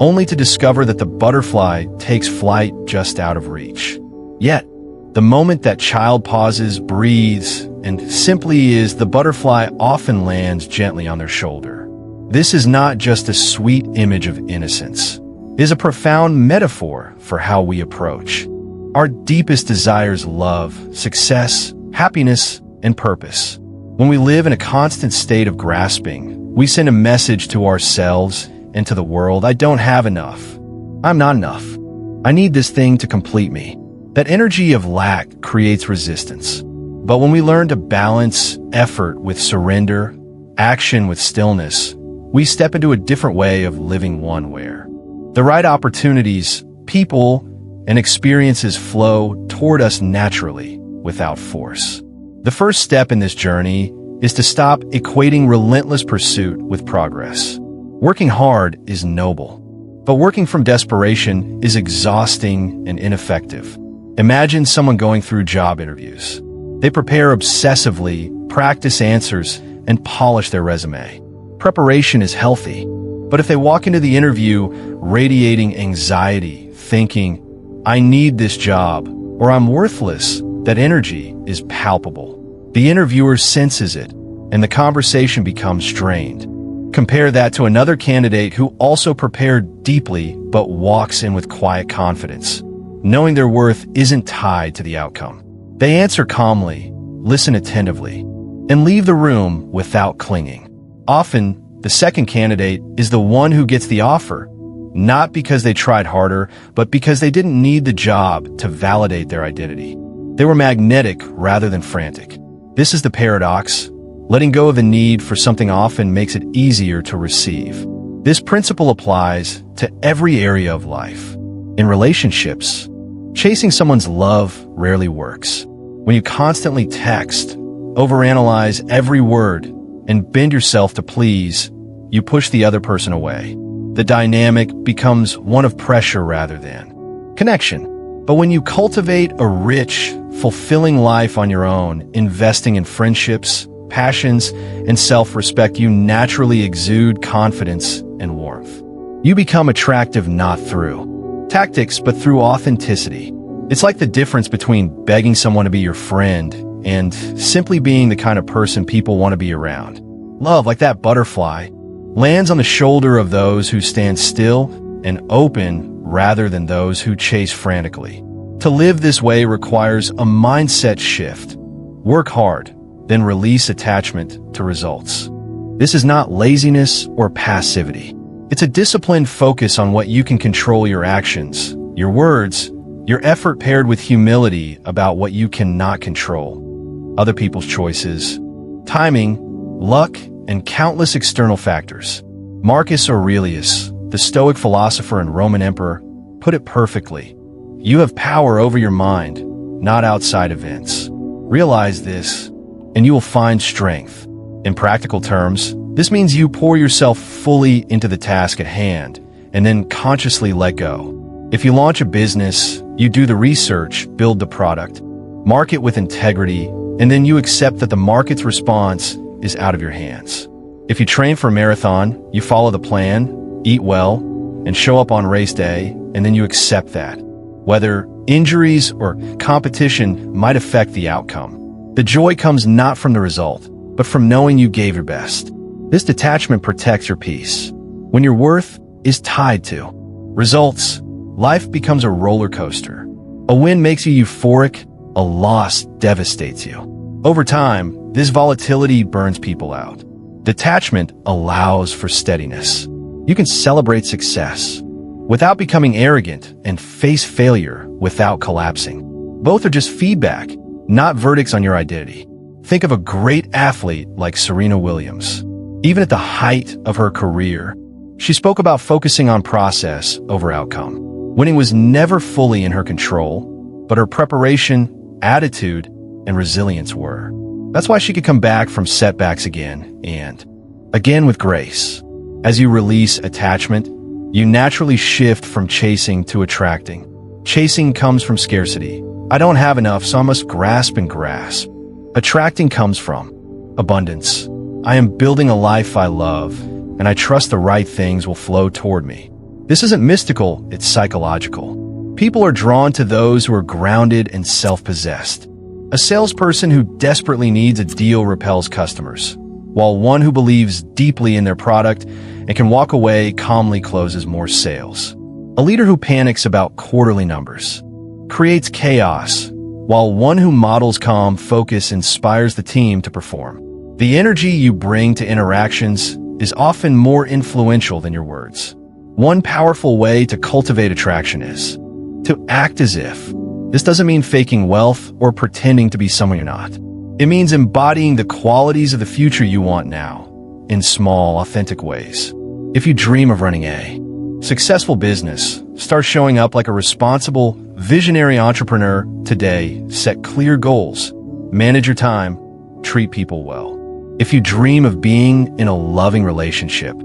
only to discover that the butterfly takes flight just out of reach. Yet, the moment that child pauses, breathes, and simply is, the butterfly often lands gently on their shoulder. This is not just a sweet image of innocence. It is a profound metaphor for how we approach our deepest desires: love, success, happiness, and purpose. When we live in a constant state of grasping, we send a message to ourselves and to the world: I don't have enough. I'm not enough. I need this thing to complete me. That energy of lack creates resistance. But when we learn to balance effort with surrender, action with stillness, we step into a different way of living, one where the right opportunities, people, and experiences flow toward us naturally, without force. The first step in this journey is to stop equating relentless pursuit with progress. Working hard is noble, but working from desperation is exhausting and ineffective. Imagine someone going through job interviews. They prepare obsessively, practice answers, and polish their resume. Preparation is healthy, but if they walk into the interview radiating anxiety, thinking, "I need this job," or "I'm worthless," that energy is palpable. The interviewer senses it, and the conversation becomes strained. Compare that to another candidate who also prepared deeply but walks in with quiet confidence, knowing their worth isn't tied to the outcome. They answer calmly, listen attentively, and leave the room without clinging. Often, the second candidate is the one who gets the offer, not because they tried harder, but because they didn't need the job to validate their identity. They were magnetic rather than frantic. This is the paradox. Letting go of the need for something often makes it easier to receive. This principle applies to every area of life. In relationships, chasing someone's love rarely works. When you constantly text, overanalyze every word, and bend yourself to please, you push the other person away. The dynamic becomes one of pressure rather than connection. But when you cultivate a rich, fulfilling life on your own, investing in friendships, passions, and self-respect, you naturally exude confidence and warmth. You become attractive not through tactics, but through authenticity. It's like the difference between begging someone to be your friend and simply being the kind of person people want to be around. Love, like that butterfly, lands on the shoulder of those who stand still and open rather than those who chase frantically. To live this way requires a mindset shift. Work hard, then release attachment to results. This is not laziness or passivity. It's a disciplined focus on what you can control: your actions, your words, your effort paired with humility about what you cannot control: other people's choices, timing, luck, and countless external factors. Marcus Aurelius, the Stoic philosopher and Roman emperor, put it perfectly. You have power over your mind, not outside events. Realize this, and you will find strength. In practical terms, this means you pour yourself fully into the task at hand, and then consciously let go. If you launch a business, you do the research, build the product, market with integrity, and then you accept that the market's response is out of your hands. If you train for a marathon, you follow the plan, eat well, and show up on race day, and then you accept that. Whether injuries or competition might affect the outcome, the joy comes not from the result, but from knowing you gave your best. This detachment protects your peace. When your worth is tied to results, life becomes a roller coaster. A win makes you euphoric, a loss devastates you. Over time, this volatility burns people out. Detachment allows for steadiness. You can celebrate success without becoming arrogant and face failure without collapsing. Both are just feedback, not verdicts on your identity. Think of a great athlete like Serena Williams. Even at the height of her career, she spoke about focusing on process over outcome. Winning was never fully in her control, but her preparation, attitude, and resilience were. That's why she could come back from setbacks again and again with grace. As you release attachment, you naturally shift from chasing to attracting. Chasing comes from scarcity. I don't have enough, so I must grasp and grasp. Attracting comes from abundance. I am building a life I love, and I trust the right things will flow toward me. This isn't mystical, it's psychological. People are drawn to those who are grounded and self-possessed. A salesperson who desperately needs a deal repels customers, while one who believes deeply in their product and can walk away calmly closes more sales. A leader who panics about quarterly numbers creates chaos, while one who models calm focus inspires the team to perform. The energy you bring to interactions is often more influential than your words. One powerful way to cultivate attraction is to act as if. This doesn't mean faking wealth or pretending to be someone you're not. It means embodying the qualities of the future you want now, in small, authentic ways. If you dream of running a successful business, start showing up like a responsible, visionary entrepreneur today. Set clear goals, manage your time, treat people well. If you dream of being in a loving relationship,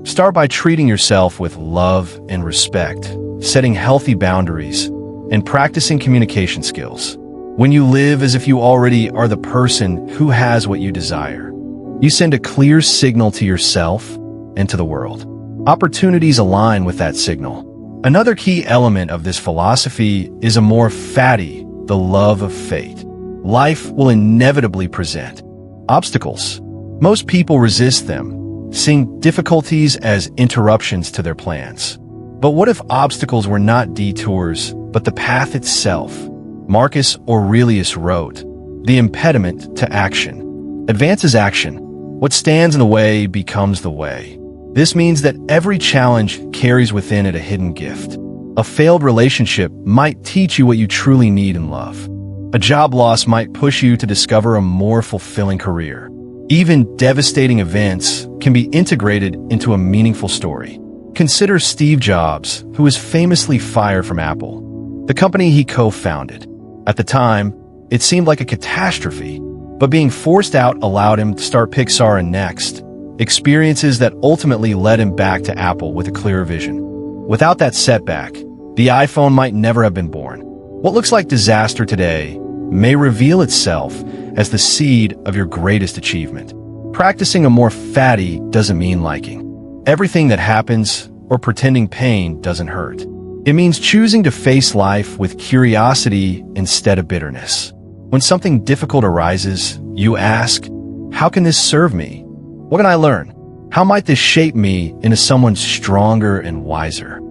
start by treating yourself with love and respect, setting healthy boundaries, and practicing communication skills. When you live as if you already are the person who has what you desire, you send a clear signal to yourself and to the world. Opportunities align with that signal. Another key element of this philosophy is Amor Fati, the love of fate. Life will inevitably present obstacles. Most people resist them, seeing difficulties as interruptions to their plans. But what if obstacles were not detours, but the path itself? Marcus Aurelius wrote, "The impediment to action advances action. What stands in the way becomes the way." This means that every challenge carries within it a hidden gift. A failed relationship might teach you what you truly need in love. A job loss might push you to discover a more fulfilling career. Even devastating events can be integrated into a meaningful story. Consider Steve Jobs, who was famously fired from Apple, the company he co-founded. At the time, it seemed like a catastrophe, but being forced out allowed him to start Pixar and Next, experiences that ultimately led him back to Apple with a clearer vision. Without that setback, the iPhone might never have been born. What looks like disaster today may reveal itself as the seed of your greatest achievement. Practicing Amor Fati doesn't mean liking everything that happens or pretending pain doesn't hurt. It means choosing to face life with curiosity instead of bitterness. When something difficult arises, you ask, how can this serve me? What can I learn? How might this shape me into someone stronger and wiser?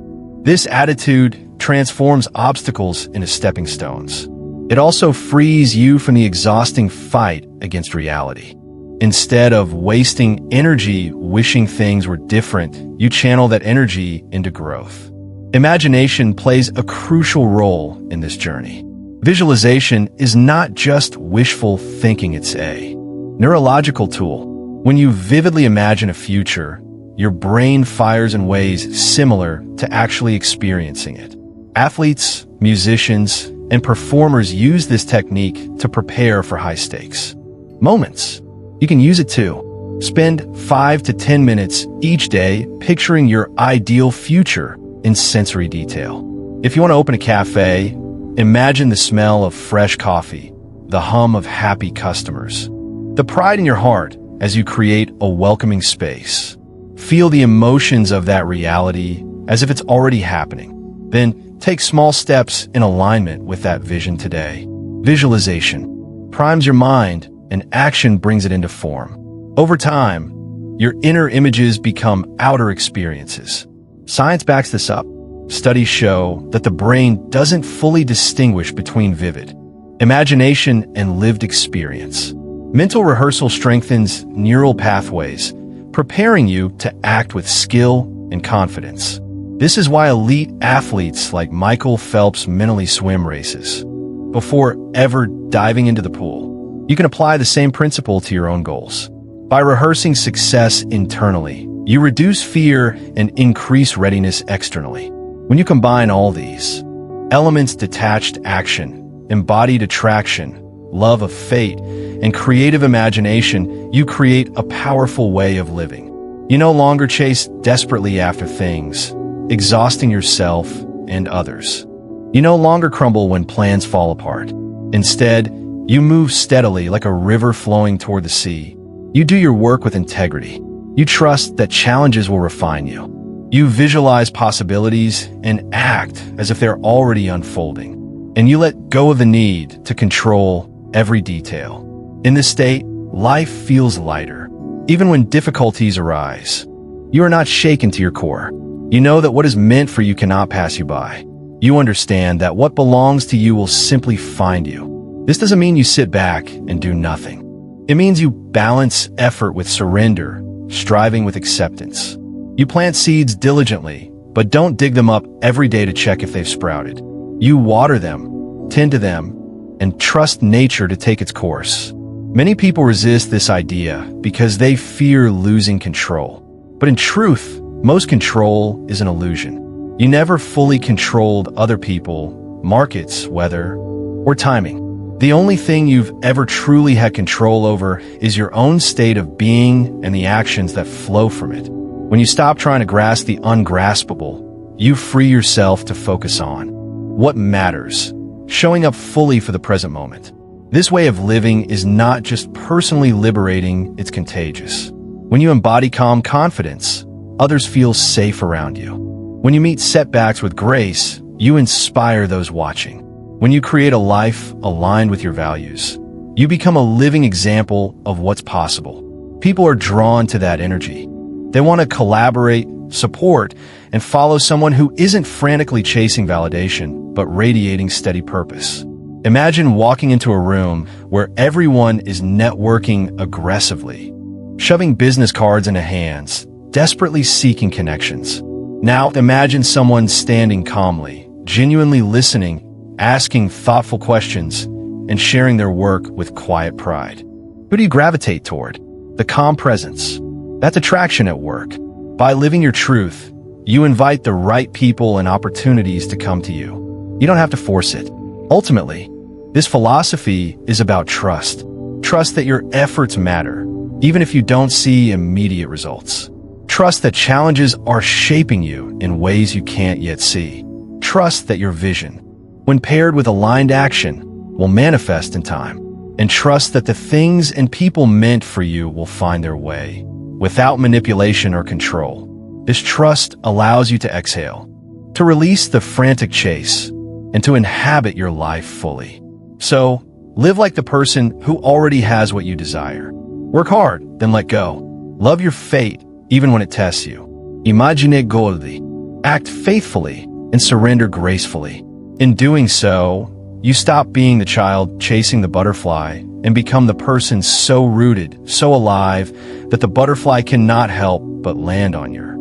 This attitude transforms obstacles into stepping stones. It also frees you from the exhausting fight against reality. Instead of wasting energy wishing things were different, you channel that energy into growth. Imagination plays a crucial role in this journey. Visualization is not just wishful thinking, it's a neurological tool. When you vividly imagine a future, your brain fires in ways similar to actually experiencing it. Athletes, musicians, and performers use this technique to prepare for high-stakes moments. You can use it too. Spend 5 to 10 minutes each day picturing your ideal future in sensory detail. If you want to open a cafe, imagine the smell of fresh coffee, the hum of happy customers, the pride in your heart as you create a welcoming space. Feel the emotions of that reality as if it's already happening. Then take small steps in alignment with that vision today. Visualization primes your mind and action brings it into form. Over time, your inner images become outer experiences. Science backs this up. Studies show that the brain doesn't fully distinguish between vivid imagination and lived experience. Mental rehearsal strengthens neural pathways, preparing you to act with skill and confidence. This is why elite athletes like Michael Phelps mentally swim races before ever diving into the pool. You can apply the same principle to your own goals. By rehearsing success internally, you reduce fear and increase readiness externally. When you combine all these elements, detached action, embodied attraction, love of fate, and creative imagination, you create a powerful way of living. You no longer chase desperately after things, exhausting yourself and others. You no longer crumble when plans fall apart. Instead, you move steadily like a river flowing toward the sea. You do your work with integrity. You trust that challenges will refine you. You visualize possibilities and act as if they're already unfolding. And you let go of the need to control every detail. In this state, life feels lighter. Even when difficulties arise, you are not shaken to your core. You know that what is meant for you cannot pass you by. You understand that what belongs to you will simply find you. This doesn't mean you sit back and do nothing. It means you balance effort with surrender, striving with acceptance. You plant seeds diligently, but don't dig them up every day to check if they've sprouted. You water them, tend to them, and trust nature to take its course. Many people resist this idea because they fear losing control. But in truth, most control is an illusion. You never fully controlled other people, markets, weather, or timing. The only thing you've ever truly had control over is your own state of being and the actions that flow from it. When you stop trying to grasp the ungraspable, you free yourself to focus on what matters. showing up fully for the present moment. This way of living is not just personally liberating, it's contagious. When you embody calm confidence, others feel safe around you. When you meet setbacks with grace, you inspire those watching. When you create a life aligned with your values, you become a living example of what's possible. People are drawn to that energy. They want to collaborate, support, and follow someone who isn't frantically chasing validation, but radiating steady purpose. Imagine walking into a room where everyone is networking aggressively, shoving business cards into hands, desperately seeking connections. Now imagine someone standing calmly, genuinely listening, asking thoughtful questions, and sharing their work with quiet pride. Who do you gravitate toward? The calm presence. That's attraction at work. By living your truth, you invite the right people and opportunities to come to you. You don't have to force it. Ultimately, this philosophy is about trust. Trust that your efforts matter, even if you don't see immediate results. Trust that challenges are shaping you in ways you can't yet see. Trust that your vision, when paired with aligned action, will manifest in time. And trust that the things and people meant for you will find their way, without manipulation or control. This trust allows you to exhale, to release the frantic chase, and to inhabit your life fully. So, live like the person who already has what you desire. Work hard, then let go. Love your fate, even when it tests you. Imagine goldi. Act faithfully and surrender gracefully. In doing so, you stop being the child chasing the butterfly and become the person so rooted, so alive, that the butterfly cannot help but land on your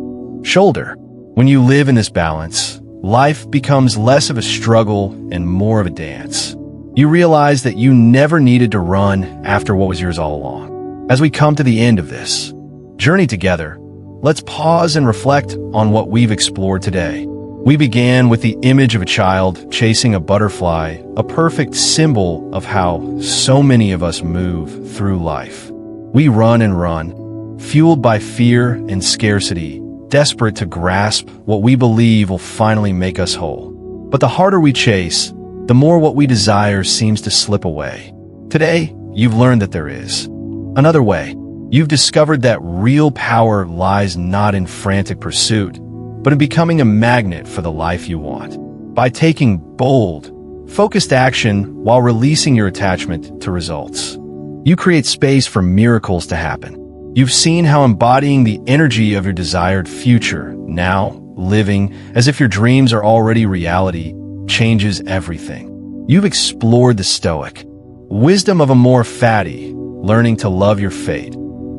shoulder. When you live in this balance, life becomes less of a struggle and more of a dance. You realize that you never needed to run after what was yours all along. As we come to the end of this journey together, let's pause and reflect on what we've explored today. We began with the image of a child chasing a butterfly, a perfect symbol of how so many of us move through life. We run and run, fueled by fear and scarcity, desperate to grasp what we believe will finally make us whole. But the harder we chase, the more what we desire seems to slip away. Today, you've learned that there is another way. You've discovered that real power lies not in frantic pursuit, but in becoming a magnet for the life you want. By taking bold, focused action while releasing your attachment to results, you create space for miracles to happen. You've seen how embodying the energy of your desired future, now living as if your dreams are already reality, changes everything. You've explored the Stoic wisdom of Amor Fati, learning to love your fate,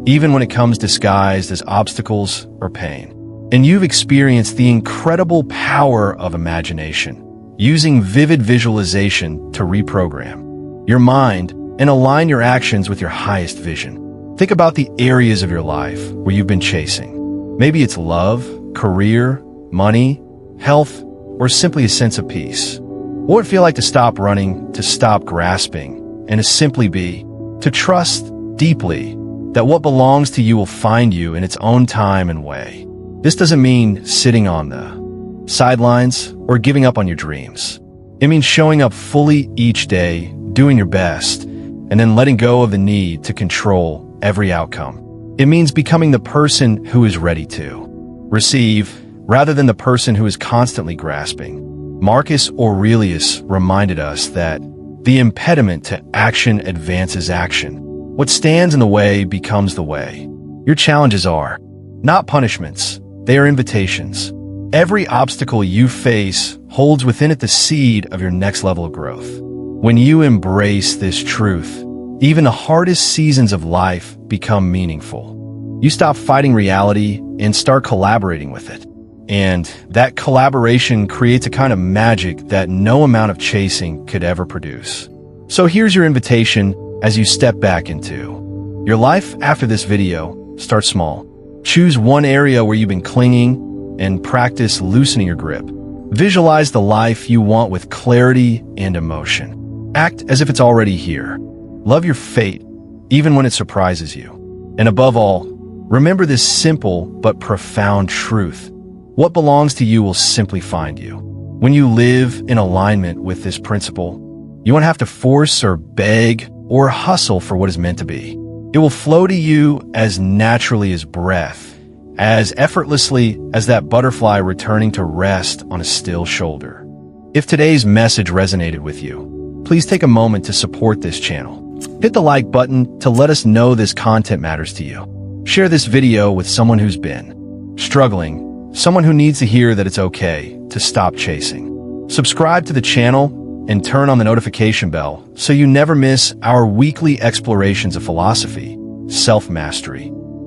even when it comes disguised as obstacles or pain. And you've experienced the incredible power of imagination, using vivid visualization to reprogram your mind and align your actions with your highest vision. Think about the areas of your life where you've been chasing. Maybe it's love, career, money, health, or simply a sense of peace. What would it feel like to stop running, to stop grasping, and to simply be, to trust deeply that what belongs to you will find you in its own time and way? This doesn't mean sitting on the sidelines or giving up on your dreams. It means showing up fully each day, doing your best, and then letting go of the need to control every outcome. It means becoming the person who is ready to receive rather than the person who is constantly grasping. Marcus Aurelius reminded us that the impediment to action advances action. What stands in the way becomes the way. Your challenges are not punishments. They are invitations. Every obstacle you face holds within it the seed of your next level of growth. When you embrace this truth, even the hardest seasons of life become meaningful. You stop fighting reality and start collaborating with it. And that collaboration creates a kind of magic that no amount of chasing could ever produce. So here's your invitation as you step back into your life after this video. Start small. Choose one area where you've been clinging and practice loosening your grip. Visualize the life you want with clarity and emotion. Act as if it's already here. Love your fate, even when it surprises you. And above all, remember this simple but profound truth. What belongs to you will simply find you. When you live in alignment with this principle, you won't have to force or beg or hustle for what is meant to be. It will flow to you as naturally as breath, as effortlessly as that butterfly returning to rest on a still shoulder. If today's message resonated with you, please take a moment to support this channel. Hit the like button to let us know this content matters to you. Share this video with someone who's been struggling, someone who needs to hear that it's okay to stop chasing. Subscribe to the channel and turn on the notification bell so you never miss our weekly explorations of philosophy, self-mastery,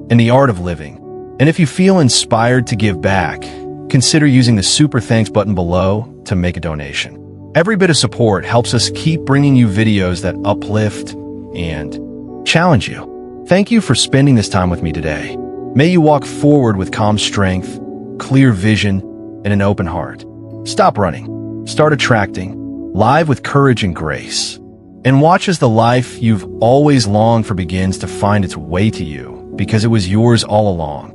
and the art of living. And if you feel inspired to give back, consider using the super thanks button below to make a donation. Every bit of support helps us keep bringing you videos that uplift and challenge you. Thank you for spending this time with me today. May you walk forward with calm strength, clear vision, and an open heart. Stop running. Start attracting. Live with courage and grace. And watch as the life you've always longed for begins to find its way to you, because it was yours all along.